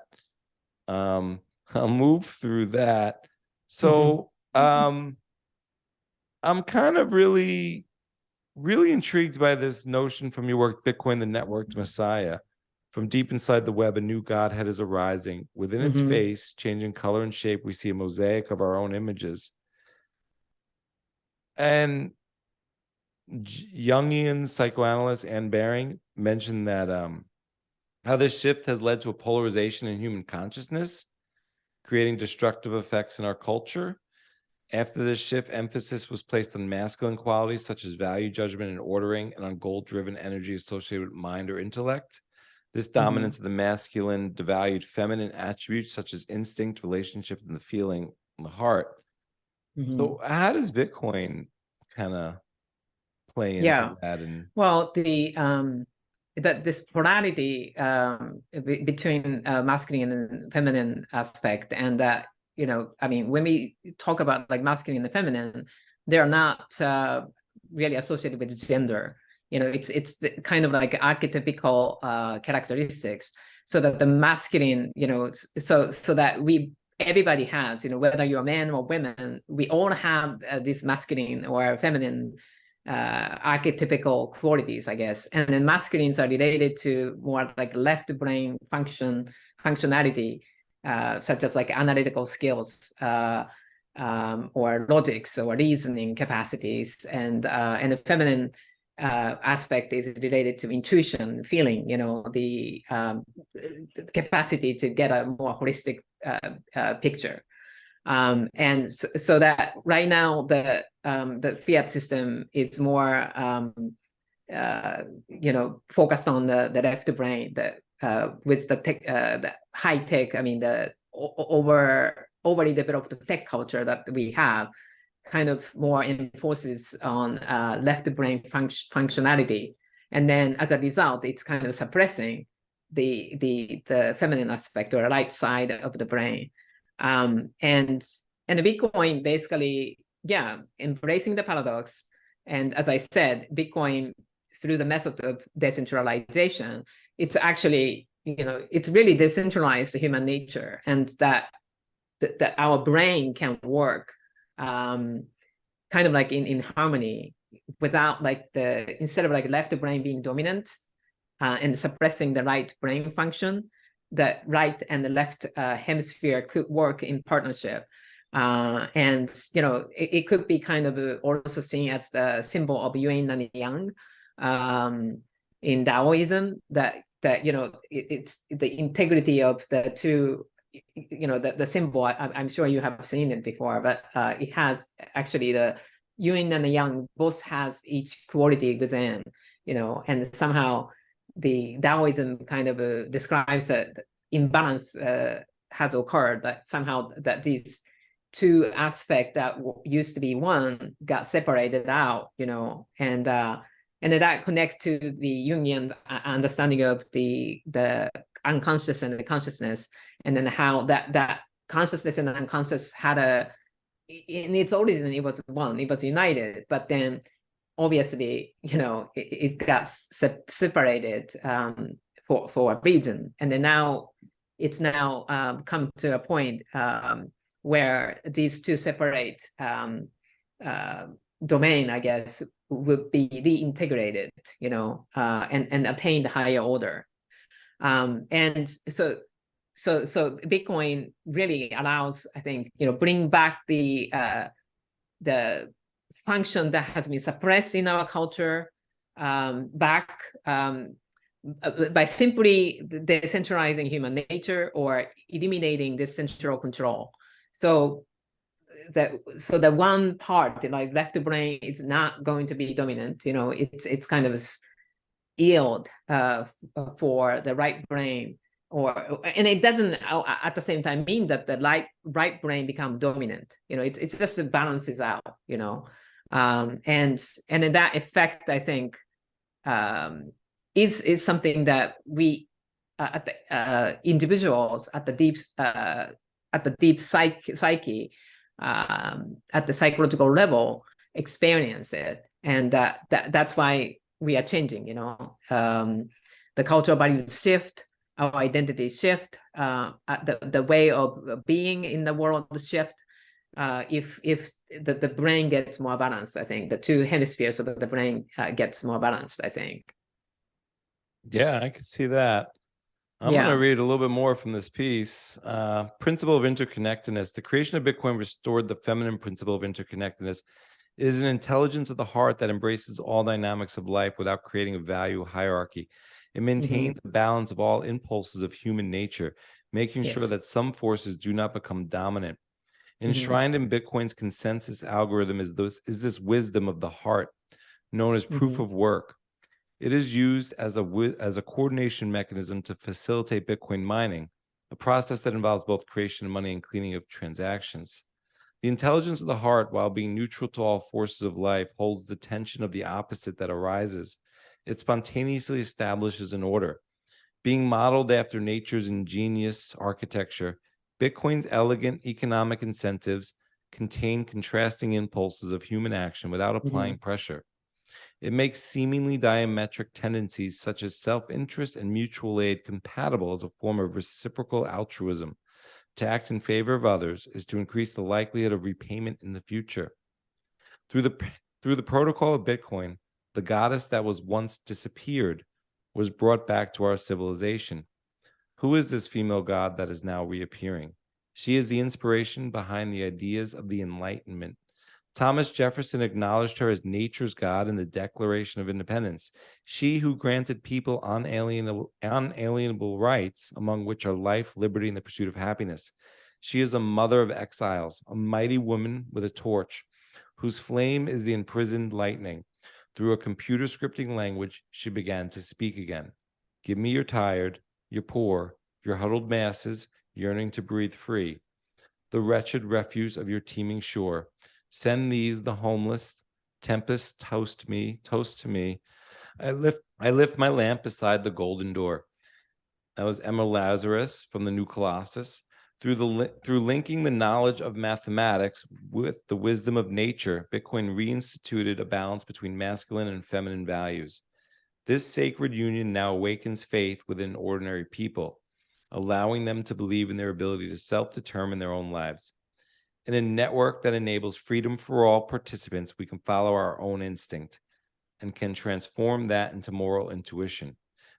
I'll move through that. So I'm kind of really intrigued by this notion from your work, Bitcoin, the Networked Messiah. From deep inside the web, a new Godhead is arising. Within its face, changing color and shape, we see a mosaic of our own images. And Jungian psychoanalyst Anne Baring mentioned that how this shift has led to a polarization in human consciousness, creating destructive effects in our culture. After this shift, emphasis was placed on masculine qualities such as value, judgment, and ordering, and on goal-driven energy associated with mind or intellect. This dominance of the masculine devalued feminine attributes such as instinct, relationship, and the feeling in the heart. So how does Bitcoin kind of play into that? And well, this polarity between masculine and feminine aspect, and that, you know, I mean, when we talk about like masculine and feminine, they're not really associated with gender. You know, it's the kind of like archetypical characteristics, so that the masculine, you know, so that everybody has, you know, whether you're a man or women, we all have this masculine or feminine archetypical qualities, I guess. And then masculines are related to more like left brain functionality, such as like analytical skills, or logics or reasoning capacities, and the feminine aspect is related to intuition, feeling, you know, the capacity to get a more holistic picture. And so that right now the fiat system is more you know, focused on the left brain, with the high tech, I mean the overly developed tech culture that we have, kind of more enforces on left brain functionality, and then as a result, it's kind of suppressing the feminine aspect or right side of the brain. And the Bitcoin basically, embracing the paradox. And as I said, Bitcoin, through the method of decentralization, it's actually, you know, it's really decentralized human nature, and that our brain can work kind of like in harmony, without like instead of like left brain being dominant and suppressing the right brain function, the right and the left hemisphere could work in partnership. And, you know, it could be kind of also seen as the symbol of yin and yang in Taoism, that you know, it's the integrity of the two, you know, the symbol. I'm sure you have seen it before, but it has actually the yin and the yang both has each quality within, you know, and somehow the Taoism kind of describes that imbalance has occurred, that somehow that these two aspects that used to be one got separated out, you know, and that connects to the Jungian understanding of the unconscious and the consciousness, and then how that consciousness and the unconscious had in its origin, it was one, it was united, but then obviously, you know, it got separated for a reason, and then now it's come to a point where these two separate domain, I guess, would be reintegrated, you know, and attain the higher order. And so Bitcoin really allows, I think, you know, bring back the function that has been suppressed in our culture back by simply decentralizing human nature or eliminating this central control. So the one part, like left brain, is not going to be dominant. You know, it's kind of yield for the right brain, and it doesn't at the same time mean that the right brain become dominant. It's just it balances out. And then that effect, I think, is something that we at the individuals at the deep psyche at the psychological level experience it, and that's why we are changing. The cultural values shift, our identity shift, the way of being in the world shift. If the brain gets more balanced, I think the two hemispheres of the brain gets more balanced, I think. Yeah, I could see that. I'm going to read a little bit more from this piece. Principle of interconnectedness. The creation of Bitcoin restored the feminine principle of interconnectedness. It is an intelligence of the heart that embraces all dynamics of life without creating a value hierarchy. It maintains a balance of all impulses of human nature, making sure that some forces do not become dominant. Enshrined in Bitcoin's consensus algorithm is this wisdom of the heart, known as proof of work. It is used as a coordination mechanism to facilitate Bitcoin mining, a process that involves both creation of money and cleaning of transactions. The intelligence of the heart, while being neutral to all forces of life, holds the tension of the opposite that arises. It spontaneously establishes an order. Being modeled after nature's ingenious architecture, Bitcoin's elegant economic incentives contain contrasting impulses of human action without applying pressure. It makes seemingly diametric tendencies such as self-interest and mutual aid compatible as a form of reciprocal altruism. To act in favor of others is to increase the likelihood of repayment in the future. Through the protocol of Bitcoin, the goddess that was once disappeared was brought back to our civilization. Who is this female god that is now reappearing? She is the inspiration behind the ideas of the Enlightenment. Thomas Jefferson acknowledged her as nature's god in the Declaration of Independence. She who granted people unalienable rights, among which are life, liberty, and the pursuit of happiness. She is a mother of exiles, a mighty woman with a torch, whose flame is the imprisoned lightning. Through a computer scripting language, she began to speak again. Give me your tired, your poor, your huddled masses, yearning to breathe free. The wretched refuse of your teeming shore. Send these the homeless. Tempest toast to me. I lift my lamp beside the golden door. That was Emma Lazarus from the New Colossus. Through linking the knowledge of mathematics with the wisdom of nature, Bitcoin reinstituted a balance between masculine and feminine values. This sacred union now awakens faith within ordinary people, allowing them to believe in their ability to self-determine their own lives. In a network that enables freedom for all participants, we can follow our own instinct and can transform that into moral intuition.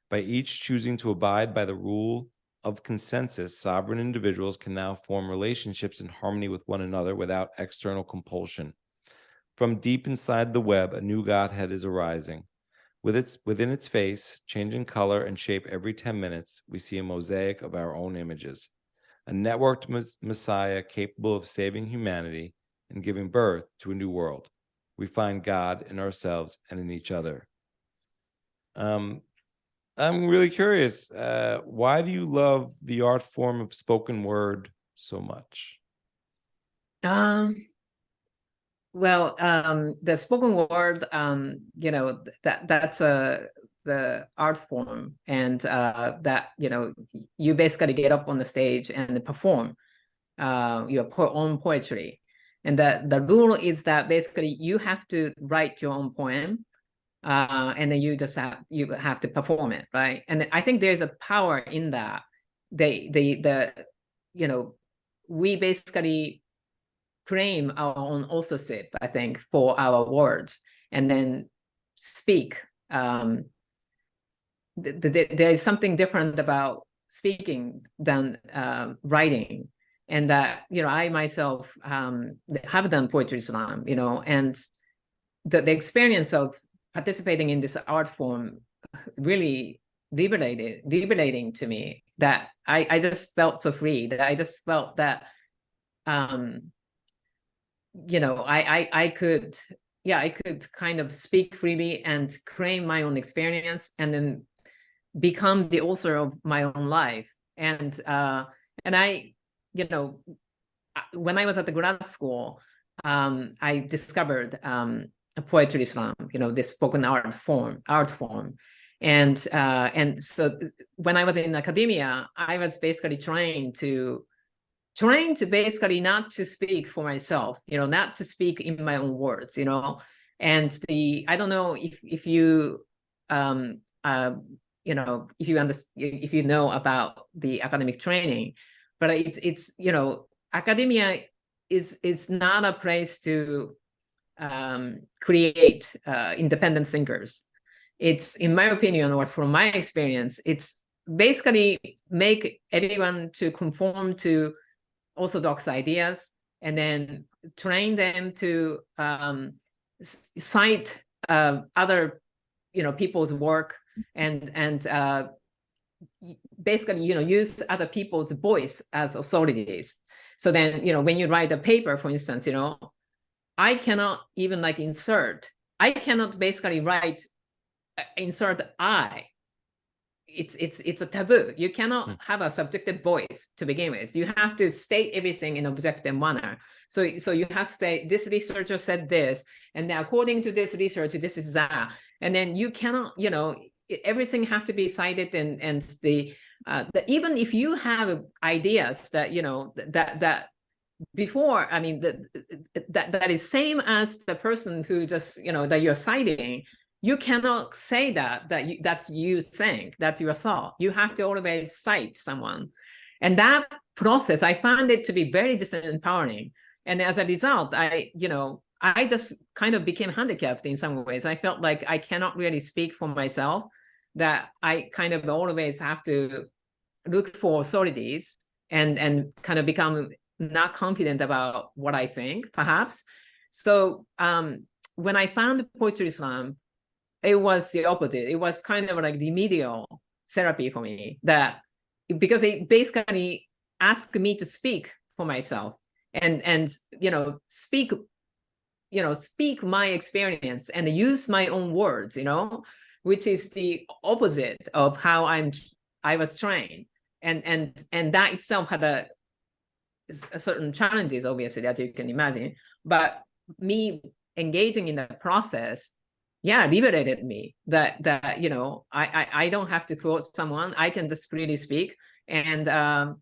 By each choosing to abide by the rule of consensus, sovereign individuals can now form relationships in harmony with one another without external compulsion. From deep inside the web, a new Godhead is arising. Within its face, changing color and shape every 10 minutes, we see a mosaic of our own images. A networked Messiah capable of saving humanity and giving birth to a new world. We find God in ourselves and in each other. I'm really curious. Why do you love the art form of spoken word so much? Well, the spoken word, that's the art form, and that you basically get up on the stage and perform your own poetry, and the rule is that basically you have to write your own poem, and then you have to perform it, right? And I think there's a power in that. We basically claim our own authorship, I think, for our words, and then speak. There is something different about speaking than writing, and that I myself have done poetry slam, and the experience of participating in this art form really liberating to me. That I just felt so free. That I just felt that I could I could kind of speak freely and claim my own experience, and then become the author of my own life. And I, when I was at the grad school, I discovered a poetry slam, this spoken art form. And so when I was in academia, I was basically trying to basically not to speak for myself, not to speak in my own words, and I don't know if you if you know about the academic training, but it's academia is not a place to create independent thinkers. It's, in my opinion, or from my experience, it's basically make everyone to conform to orthodox ideas, and then train them to cite other people's work, and basically use other people's voice as authorities. So then when you write a paper, for instance, I cannot even I cannot basically insert I. It's a taboo. You cannot have a subjective voice to begin with. You have to state everything in objective manner. So you have to say, this researcher said this, and then according to this research, this is that. And then you cannot, everything have to be cited, and even if you have ideas that that before, I mean, that is same as the person who just that you're citing. You cannot say that you think that you saw. You have to always cite someone, and that process, I found it to be very disempowering. And as a result, I just kind of became handicapped in some ways. I felt like I cannot really speak for myself. That I kind of always have to look for authorities and kind of become not confident about what I think, perhaps. So when I found Poetry Slam, it was the opposite. It was kind of like remedial therapy for me, because it basically asked me to speak for myself and speak my experience and use my own words, which is the opposite of how I was trained, and that itself had a certain challenges, obviously, that you can imagine. But me engaging in the process, liberated me. That I don't have to quote someone. I can just freely speak, and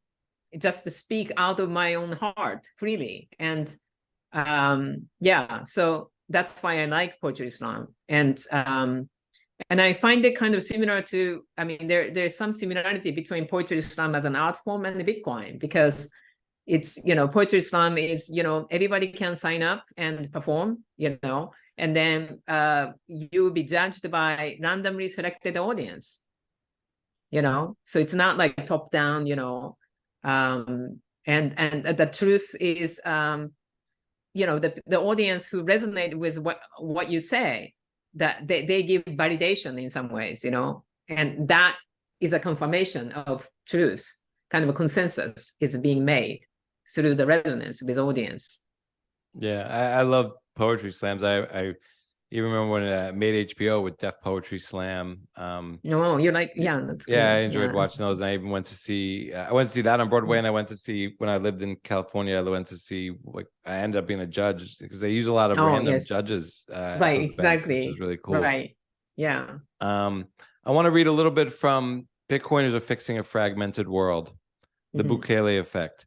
just to speak out of my own heart freely. And so that's why I like Poetry Slam. And I find it kind of similar to, I mean, there's some similarity between Poetry Slam as an art form and the Bitcoin, because it's, Poetry Slam is, everybody can sign up and perform, and then you will be judged by randomly selected audience, so it's not like top down, and the truth is, the audience who resonate with what you say, that they give validation in some ways, and that is a confirmation of truth. Kind of a consensus is being made through the resonance with audience. Yeah, I love poetry slams. I even remember when it made HBO with Def Poetry Slam. No, you're like, that's yeah, cool. I enjoyed watching those, and I even went to see that on Broadway, and I went to see, when I lived in California, I went to see, I ended up being a judge because they use a lot of random judges right, exactly events, which is really cool. Right. Yeah. I want to read a little bit from Bitcoiners Are Fixing a Fragmented World, the Bukele Effect.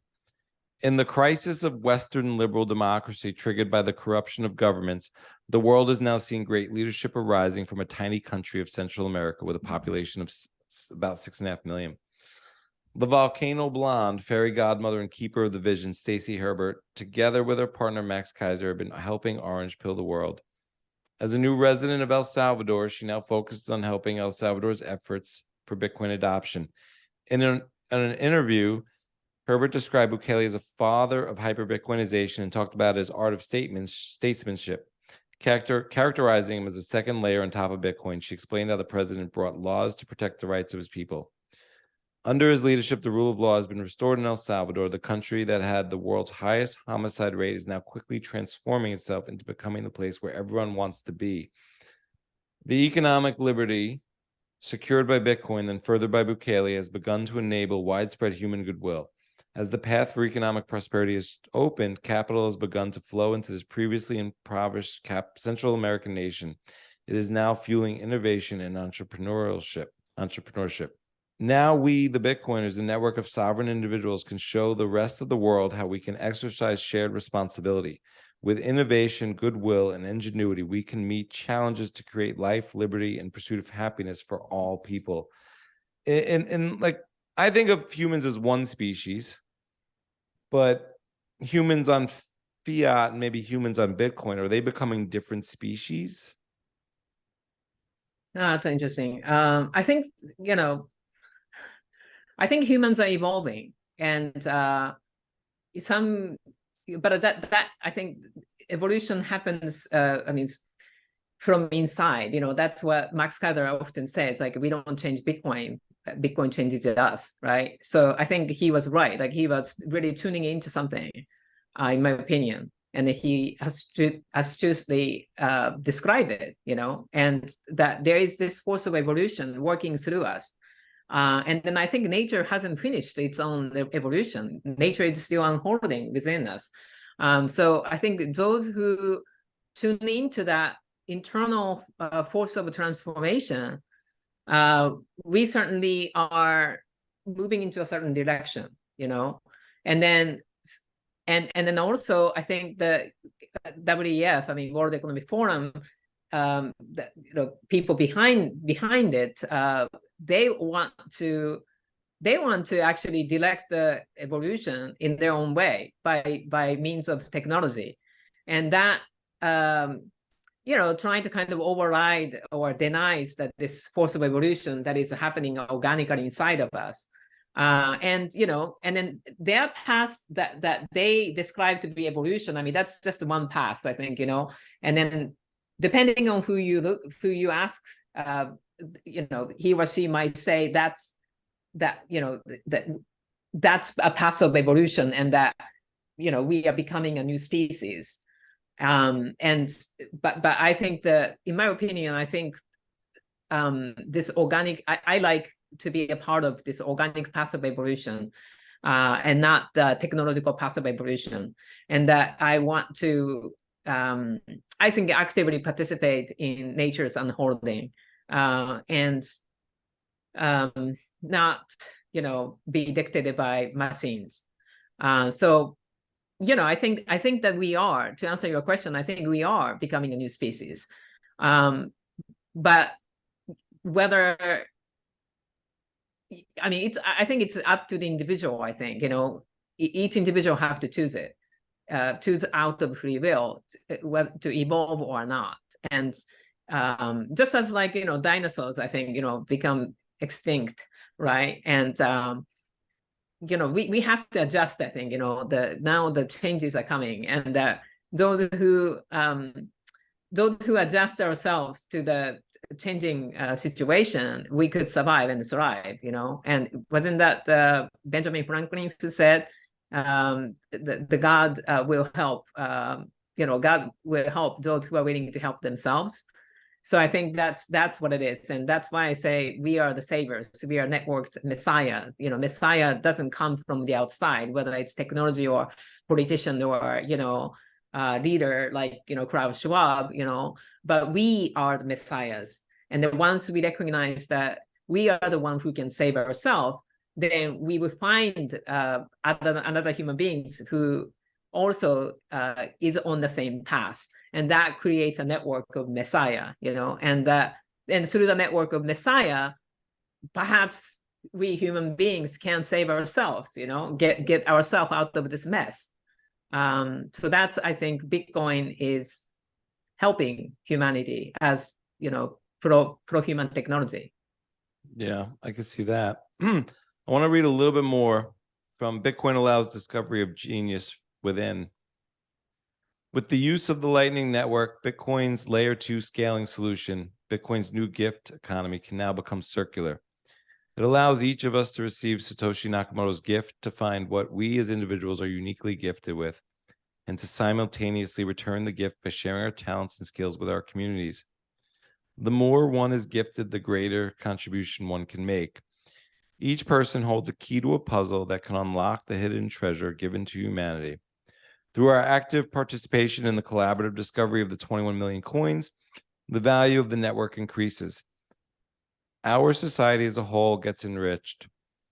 In the crisis of Western liberal democracy triggered by the corruption of governments, the world is now seeing great leadership arising from a tiny country of Central America with a population of about 6.5 million. The volcano blonde, fairy godmother and keeper of the vision, Stacey Herbert, together with her partner Max Kaiser, have been helping Orange Pill the world. As a new resident of El Salvador, she now focuses on helping El Salvador's efforts for Bitcoin adoption. In an interview, Herbert described Bukele as a father of hyper-Bitcoinization and talked about his art of statesmanship, characterizing him as a second layer on top of Bitcoin. She explained how the president brought laws to protect the rights of his people. Under his leadership, the rule of law has been restored in El Salvador. The country that had the world's highest homicide rate is now quickly transforming itself into becoming the place where everyone wants to be. The economic liberty secured by Bitcoin, then furthered by Bukele, has begun to enable widespread human goodwill. As the path for economic prosperity is opened, capital has begun to flow into this previously impoverished Central American nation. It is now fueling innovation and entrepreneurship. Now we, the Bitcoiners, a network of sovereign individuals, can show the rest of the world how we can exercise shared responsibility. With innovation, goodwill, and ingenuity, we can meet challenges to create life, liberty, and pursuit of happiness for all people. And like, I think of humans as one species, but humans on fiat and maybe humans on Bitcoin, are they becoming different species? That's interesting. I think, I think humans are evolving, and but that I think evolution happens. I mean, from inside. That's what Max Kaiser often says. Like, we don't change Bitcoin; Bitcoin changes us, right? So I think he was right. Like, he was really tuning into something, in my opinion, and he astutely described it. And that there is this force of evolution working through us. And then I think nature hasn't finished its own evolution. Nature is still unfolding within us. So I think those who tune into that internal force of transformation, we certainly are moving into a certain direction, and then also I think the WEF, I mean, World Economic Forum, people behind it, they want to actually direct the evolution in their own way by means of technology, and that trying to kind of override or denies that this force of evolution that is happening organically inside of us. And then their path that they describe to be evolution, I mean, that's just one path, I think, and then depending on who you ask, he or she might say that's a path of evolution, and that we are becoming a new species. But I think that, in my opinion, I think this organic, I like to be a part of this organic path of evolution, and not the technological path of evolution, and that I want to I think actively participate in nature's unfolding, and not be dictated by machines. So I think that we are, to answer your question, I think we are becoming a new species. But whether, I mean, I think it's up to the individual. I think each individual have to choose it, choose out of free will to evolve or not. And just as like dinosaurs, I think become extinct, right? And we have to adjust. I think now the changes are coming, and those who adjust ourselves to the changing situation, we could survive and thrive. And wasn't that Benjamin Franklin who said, the God will help, God will help those who are willing to help themselves. So I think that's what it is. And that's why I say we are the saviors. We are networked Messiah. Messiah doesn't come from the outside, whether it's technology or politician or, leader like, Klaus Schwab, but we are the Messiahs. And then once we recognize that we are the one who can save ourselves, then we will find another human beings who also is on the same path. And that creates a network of Messiah, and through the network of Messiah, perhaps we human beings can save ourselves, get ourselves out of this mess. So that's, I think, Bitcoin is helping humanity as, pro-human technology. Yeah, I could see that. I want to read a little bit more from Bitcoin allows discovery of genius within. With the use of the Lightning Network, Bitcoin's layer 2 scaling solution, Bitcoin's new gift economy can now become circular. It allows each of us to receive Satoshi Nakamoto's gift to find what we as individuals are uniquely gifted with, and to simultaneously return the gift by sharing our talents and skills with our communities. The more one is gifted, the greater contribution one can make. Each person holds a key to a puzzle that can unlock the hidden treasure given to humanity. Through our active participation in the collaborative discovery of the 21 million coins, the value of the network increases. Our society as a whole gets enriched.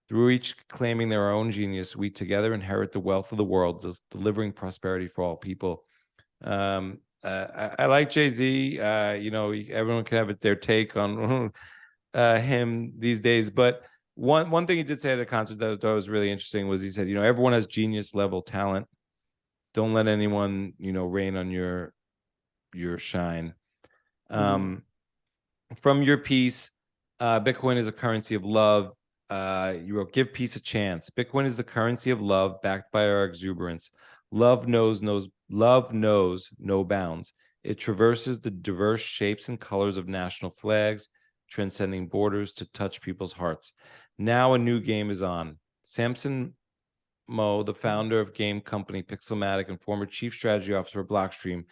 Through each claiming their own genius, we together inherit the wealth of the world, delivering prosperity for all people. I like Jay-Z. Everyone can have their take on him these days. But one thing he did say at a concert that I thought was really interesting was he said, everyone has genius level talent. Don't let anyone, rain on your shine. From your piece, Bitcoin is a currency of love. You wrote, give peace a chance. Bitcoin is the currency of love backed by our exuberance. Love knows no bounds. It traverses the diverse shapes and colors of national flags, transcending borders to touch people's hearts. Now a new game is on. Samson Moe, the founder of game company Pixelmatic and former chief strategy officer of Blockstream,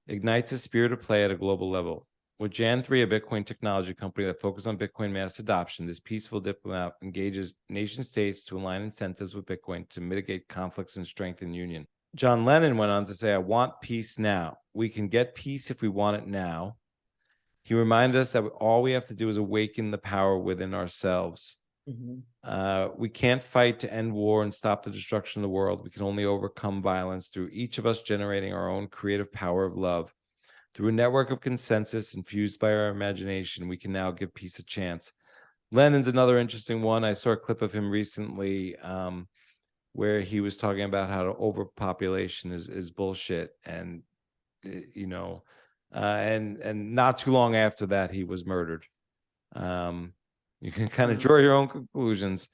ignites a spirit of play at a global level. With Jan3, a Bitcoin technology company that focuses on Bitcoin mass adoption, this peaceful diplomat engages nation states to align incentives with Bitcoin to mitigate conflicts and strengthen union. John Lennon went on to say, I want peace now. We can get peace if we want it now. He reminded us that all we have to do is awaken the power within ourselves. We can't fight to end war and stop the destruction of the world. We can only overcome violence through each of us generating our own creative power of love. Through a network of consensus infused by our imagination, we can now give peace a chance. Lennon's another interesting one. I saw a clip of him recently where he was talking about how overpopulation is bullshit. And, and not too long after that, he was murdered. You can kind of draw your own conclusions.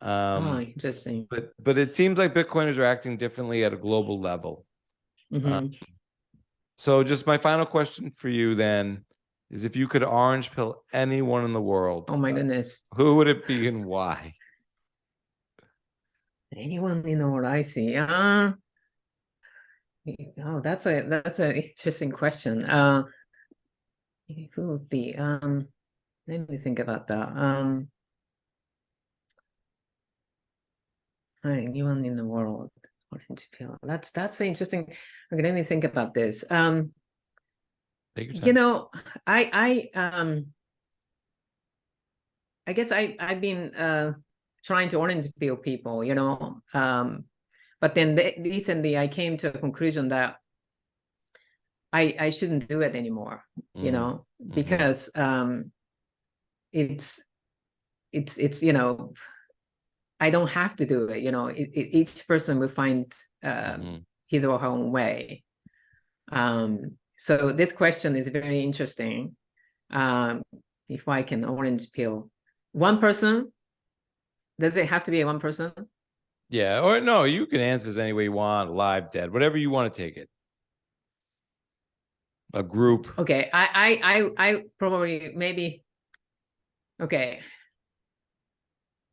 Interesting. But it seems like Bitcoiners are acting differently at a global level. So just my final question for you then is, if you could orange pill anyone in the world, oh my goodness, who would it be and why? Anyone in the world I see. That's an interesting question. Who would be? Let me think about that. Anyone in the world, orange pill. That's interesting. Okay, let me think about this. Take your time. I guess I've been trying to orange pill people, but then recently I came to a conclusion that I shouldn't do it anymore, because it's I don't have to do it. Each person will find his or her own way. So this question is very interesting. If I can orange pill one person, does it have to be one person? Yeah, or no, you can answer this any way you want, alive, dead, whatever you want to take it. A group. Okay, I probably maybe. Okay,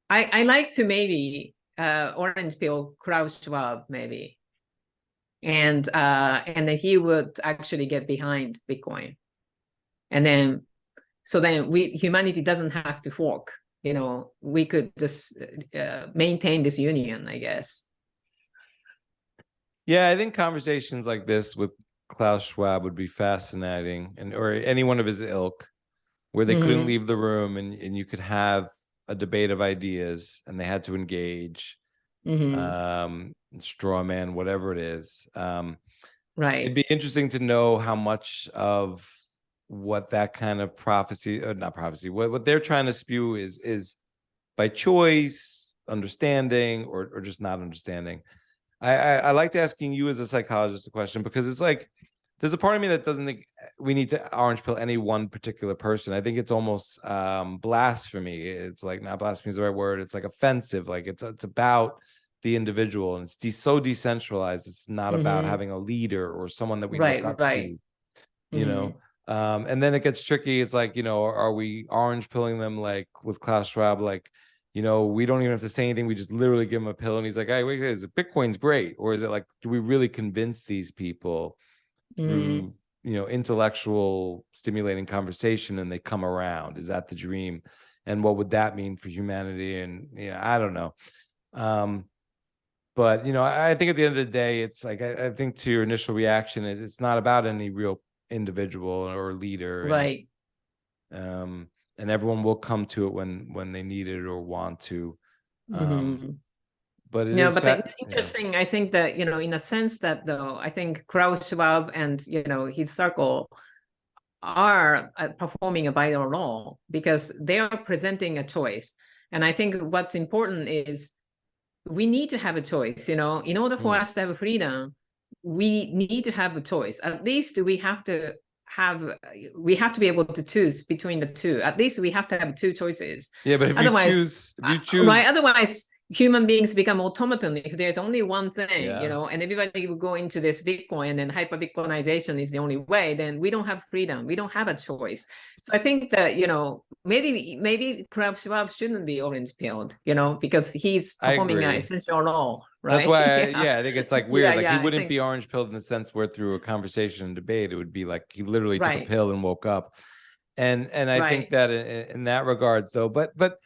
I like to maybe orange pill Klaus Schwab maybe, and then he would actually get behind Bitcoin, and then humanity doesn't have to fork. We could just maintain this union, I guess. Yeah, I think conversations like this with Klaus Schwab would be fascinating, or any one of his ilk, where they couldn't leave the room and you could have a debate of ideas and they had to engage, straw man, whatever it is. Right. It'd be interesting to know how much of what that kind of prophecy, or not prophecy, what they're trying to spew is by choice, understanding, or just not understanding. I liked asking you as a psychologist a question, because it's like, there's a part of me that doesn't think we need to orange pill any one particular person. I think it's almost blasphemy. It's like, not blasphemy is the right word. It's like offensive. Like it's about the individual, and it's so decentralized. It's not about having a leader or someone that we look up to. And then it gets tricky. It's like, are we orange pilling them like with Klaus Schwab? Like, we don't even have to say anything. We just literally give him a pill and he's like, hey, wait, is it Bitcoin's great? Or is it like, do we really convince these people through, intellectual stimulating conversation and they come around? Is that the dream? And what would that mean for humanity? And, I don't know. But, I think at the end of the day, it's like, I think to your initial reaction, it's not about any real individual or leader. Right. And everyone will come to it when they need it or want to. But it's interesting. I think that, in a sense that though, I think Klaus Schwab and, his circle are performing a vital role because they are presenting a choice. And I think what's important is we need to have a choice, in order for us to have freedom, we need to have a choice. At least we have to be able to choose between the two. At least we have to have two choices. Yeah, but if you choose, right? Otherwise, human beings become automaton if there's only one thing, and everybody will go into this Bitcoin and then hyper Bitcoinization is the only way, then we don't have freedom. We don't have a choice. So I think that, maybe Klaus Schwab shouldn't be orange pilled, because he's performing an essential role, right? That's why, I think it's like weird. He wouldn't be orange pilled in the sense where through a conversation and debate, it would be like he literally took a pill and woke up. And I think that in that regards though, but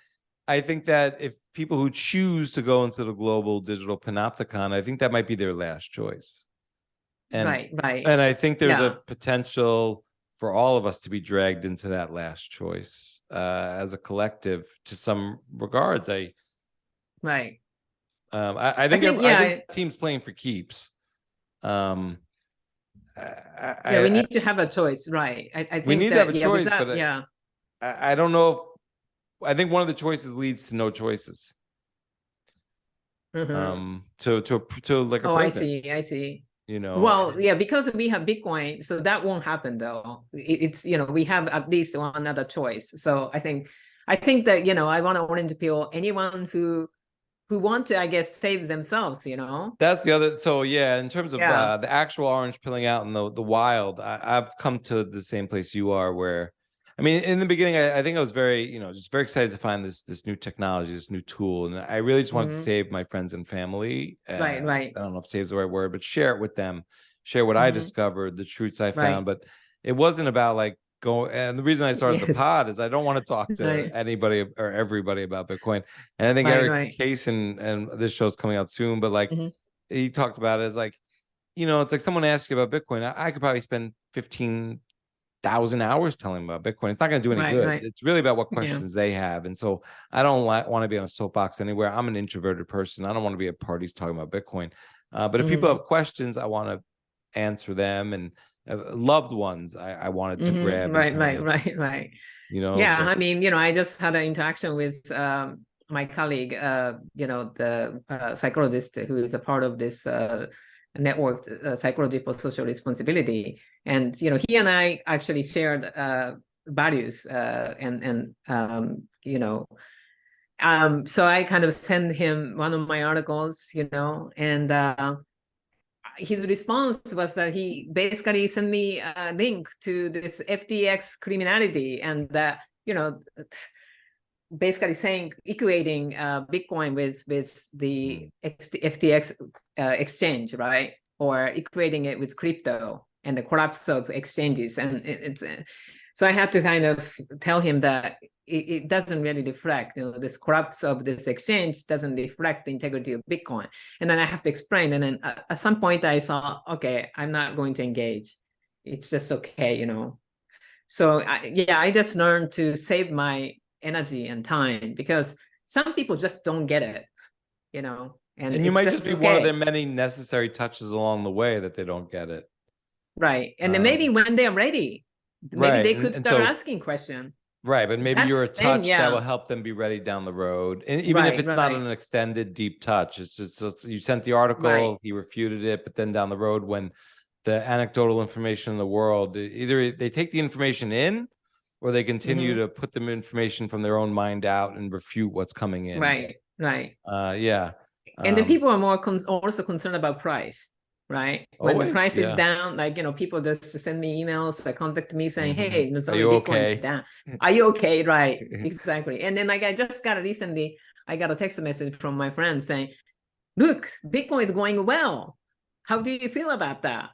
I think that if people who choose to go into the global digital panopticon, I think that might be their last choice. And, right. And I think there's a potential for all of us to be dragged into that last choice as a collective to some regards. I think team's playing for keeps. We need to have a choice, right? I think we need to have a choice, but I don't know if, I think one of the choices leads to no choices. To like a prison. I see. Well, because we have Bitcoin, so that won't happen though. It's we have at least one other choice. So I think that I want to orange pill anyone who want to, I guess, save themselves. That's the other. So in terms of the actual orange pilling out in the wild, I've come to the same place you are, where I mean, in the beginning, I think I was very, just very excited to find this new technology, this new tool. And I really just wanted to save my friends and family. Right. I don't know if save is the right word, but share it with them, share what I discovered, the truths I found. But it wasn't about like going. And the reason I started the pod is I don't want to talk to anybody or everybody about Bitcoin. And I think Eric Case and this show's coming out soon, but like he talked about it as like, it's like someone asked you about Bitcoin. I could probably spend 15,000 hours telling them about Bitcoin. It's not going to do any good. It's really about what questions they have. And so I don't want to be on a soapbox anywhere. I'm an introverted person. I don't want to be at parties talking about Bitcoin. But if people have questions, I want to answer them. And loved ones, I wanted to grab. Right. I mean, I just had an interaction with my colleague, the psychologist who is a part of this networked psychology for social responsibility. And, he and I actually shared values so I kind of sent him one of my articles, and his response was that he basically sent me a link to this FTX criminality and that, basically equating Bitcoin with the FTX exchange, right? Or equating it with crypto and the collapse of exchanges. And it's so I had to kind of tell him that it doesn't really reflect, this collapse of this exchange doesn't reflect the integrity of Bitcoin. And then I have to explain. And then at some point I saw, okay, I'm not going to engage. It's just okay, So I just learned to save my energy and time because some people just don't get it, and you might just be one of their many necessary touches along the way that they don't get it. Right. And then maybe when they're ready, maybe they could start asking questions. Right. But maybe you're a touch that will help them be ready down the road. And even if it's not an extended deep touch, it's just you sent the article, he refuted it, but then down the road when the anecdotal information in the world, either they take the information in or they continue to put the information from their own mind out and refute what's coming in. Right. And then people are more also concerned about price. right? When Always, the price is yeah. down, like, people just send me emails, they contact me saying, hey, Are Nozomi, you Bitcoin is okay? down. Are you okay? Right, exactly. And then like I just got recently, I got a text message from my friend saying, look, Bitcoin is going well. How do you feel about that?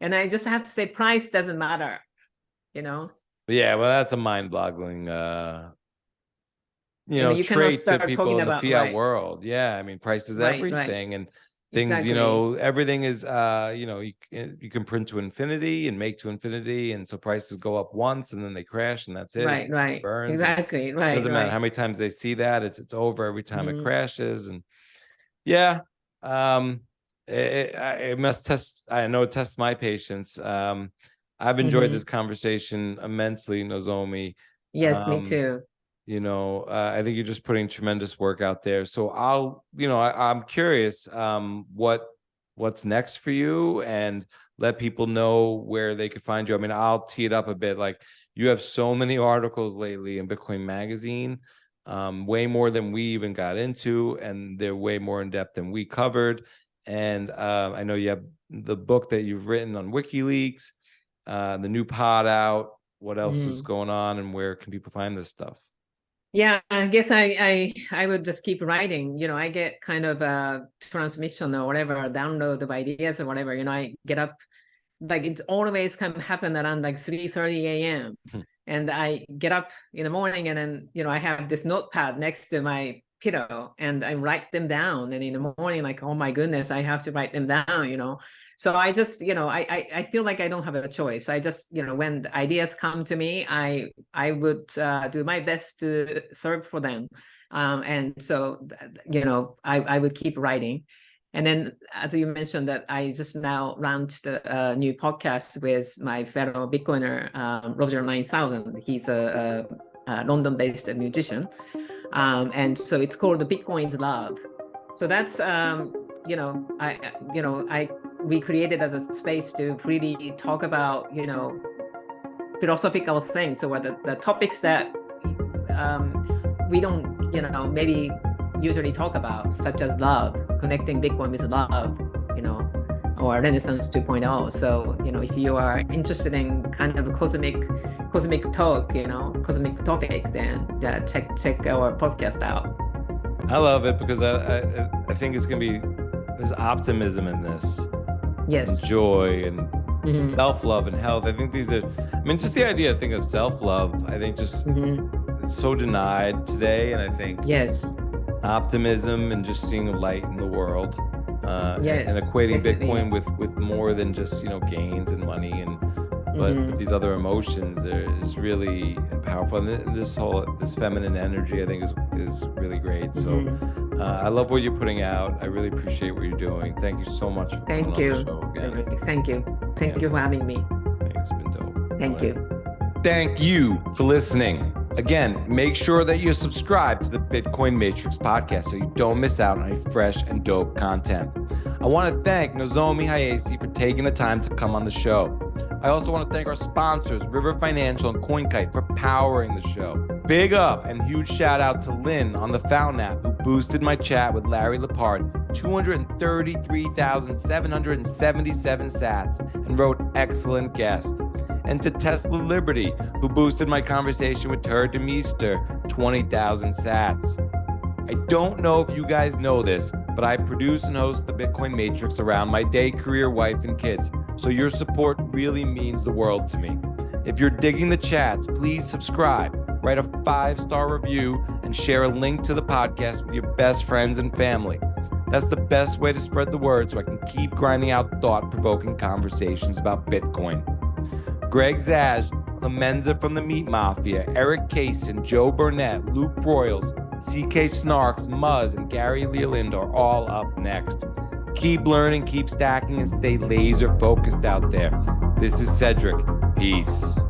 And I just have to say, price doesn't matter, Yeah, well, that's a mind-boggling you cannot trait to start people talking in the about, fiat right, world. Yeah, I mean, price is right, everything, and things, exactly. everything is, you can print to infinity and make to infinity, and so prices go up once and then they crash and that's it. Right, It right, burns. exactly, It right, doesn't matter right. how many times they see that. It's over every time it Mhm. crashes, and yeah, it must test. I know it tests my patience. I've enjoyed this conversation immensely, Nozomi. Yes, me too. I think you're just putting tremendous work out there. So I'm curious, what's next for you, and let people know where they could find you. I mean, I'll tee it up a bit. Like, you have so many articles lately in Bitcoin Magazine, way more than we even got into, and they're way more in depth than we covered. And I know you have the book that you've written on WikiLeaks, the new pod out. What else is going on, and where can people find this stuff? Yeah, I guess I would just keep writing. I get kind of a transmission or whatever, a download of ideas or whatever. I get up, like it's always kind of happen around like 3:30 a.m. And I get up in the morning, and then I have this notepad next to my pillow, and I write them down. And in the morning, like, oh my goodness, I have to write them down. So I just, I feel like I don't have a choice. I just, when the ideas come to me, I would do my best to serve for them. And so, I would keep writing. And then, as you mentioned, that I just now launched a new podcast with my fellow Bitcoiner, Roger 9000. He's a London-based musician. And so it's called Bitcoin's Love. So that's, we created as a space to really talk about, philosophical things. So what the topics that we don't, maybe usually talk about, such as love, connecting Bitcoin with love, or Renaissance 2.0. So, if you are interested in kind of cosmic talk, cosmic topic, then check our podcast out. I love it because I think it's gonna be, there's optimism in this. Yes. And joy and self-love and health. I think these are, just the idea, I think, of self-love, I think just it's so denied today. And I think yes, optimism and just seeing a light in the world, yes, and equating definitely. Bitcoin with more than just gains and money, and but these other emotions is really powerful. And this feminine energy, I think, is really great. So I love what you're putting out. I really appreciate what you're doing. Thank you so much for coming on the show again. Thank you for having me. It's been dope. Thank you. Thank you for listening. Again, make sure that you're subscribed to the Bitcoin Matrix podcast so you don't miss out on any fresh and dope content. I want to thank Nozomi Hayase for taking the time to come on the show. I also want to thank our sponsors, River Financial and CoinKite, for powering the show. Big up and huge shout out to Lynn on the Fountain app, who boosted my chat with Larry Lepard 233,777 sats and wrote excellent guest. And to Tesla Liberty, who boosted my conversation with Tur Demeester 20,000 sats. I don't know if you guys know this, but I produce and host the Bitcoin Matrix around my day, career, wife, and kids. So your support really means the world to me. If you're digging the chats, please subscribe, write a 5-star review, and share a link to the podcast with your best friends and family. That's the best way to spread the word so I can keep grinding out thought-provoking conversations about Bitcoin. Greg Zaj, Clemenza from the Meat Mafia, Eric Kaysen, Joe Burnett, Luke Broyles, CK Snarks, Muzz, and Gary Leland are all up next. Keep learning, keep stacking, and stay laser focused out there. This is Cedric. Peace.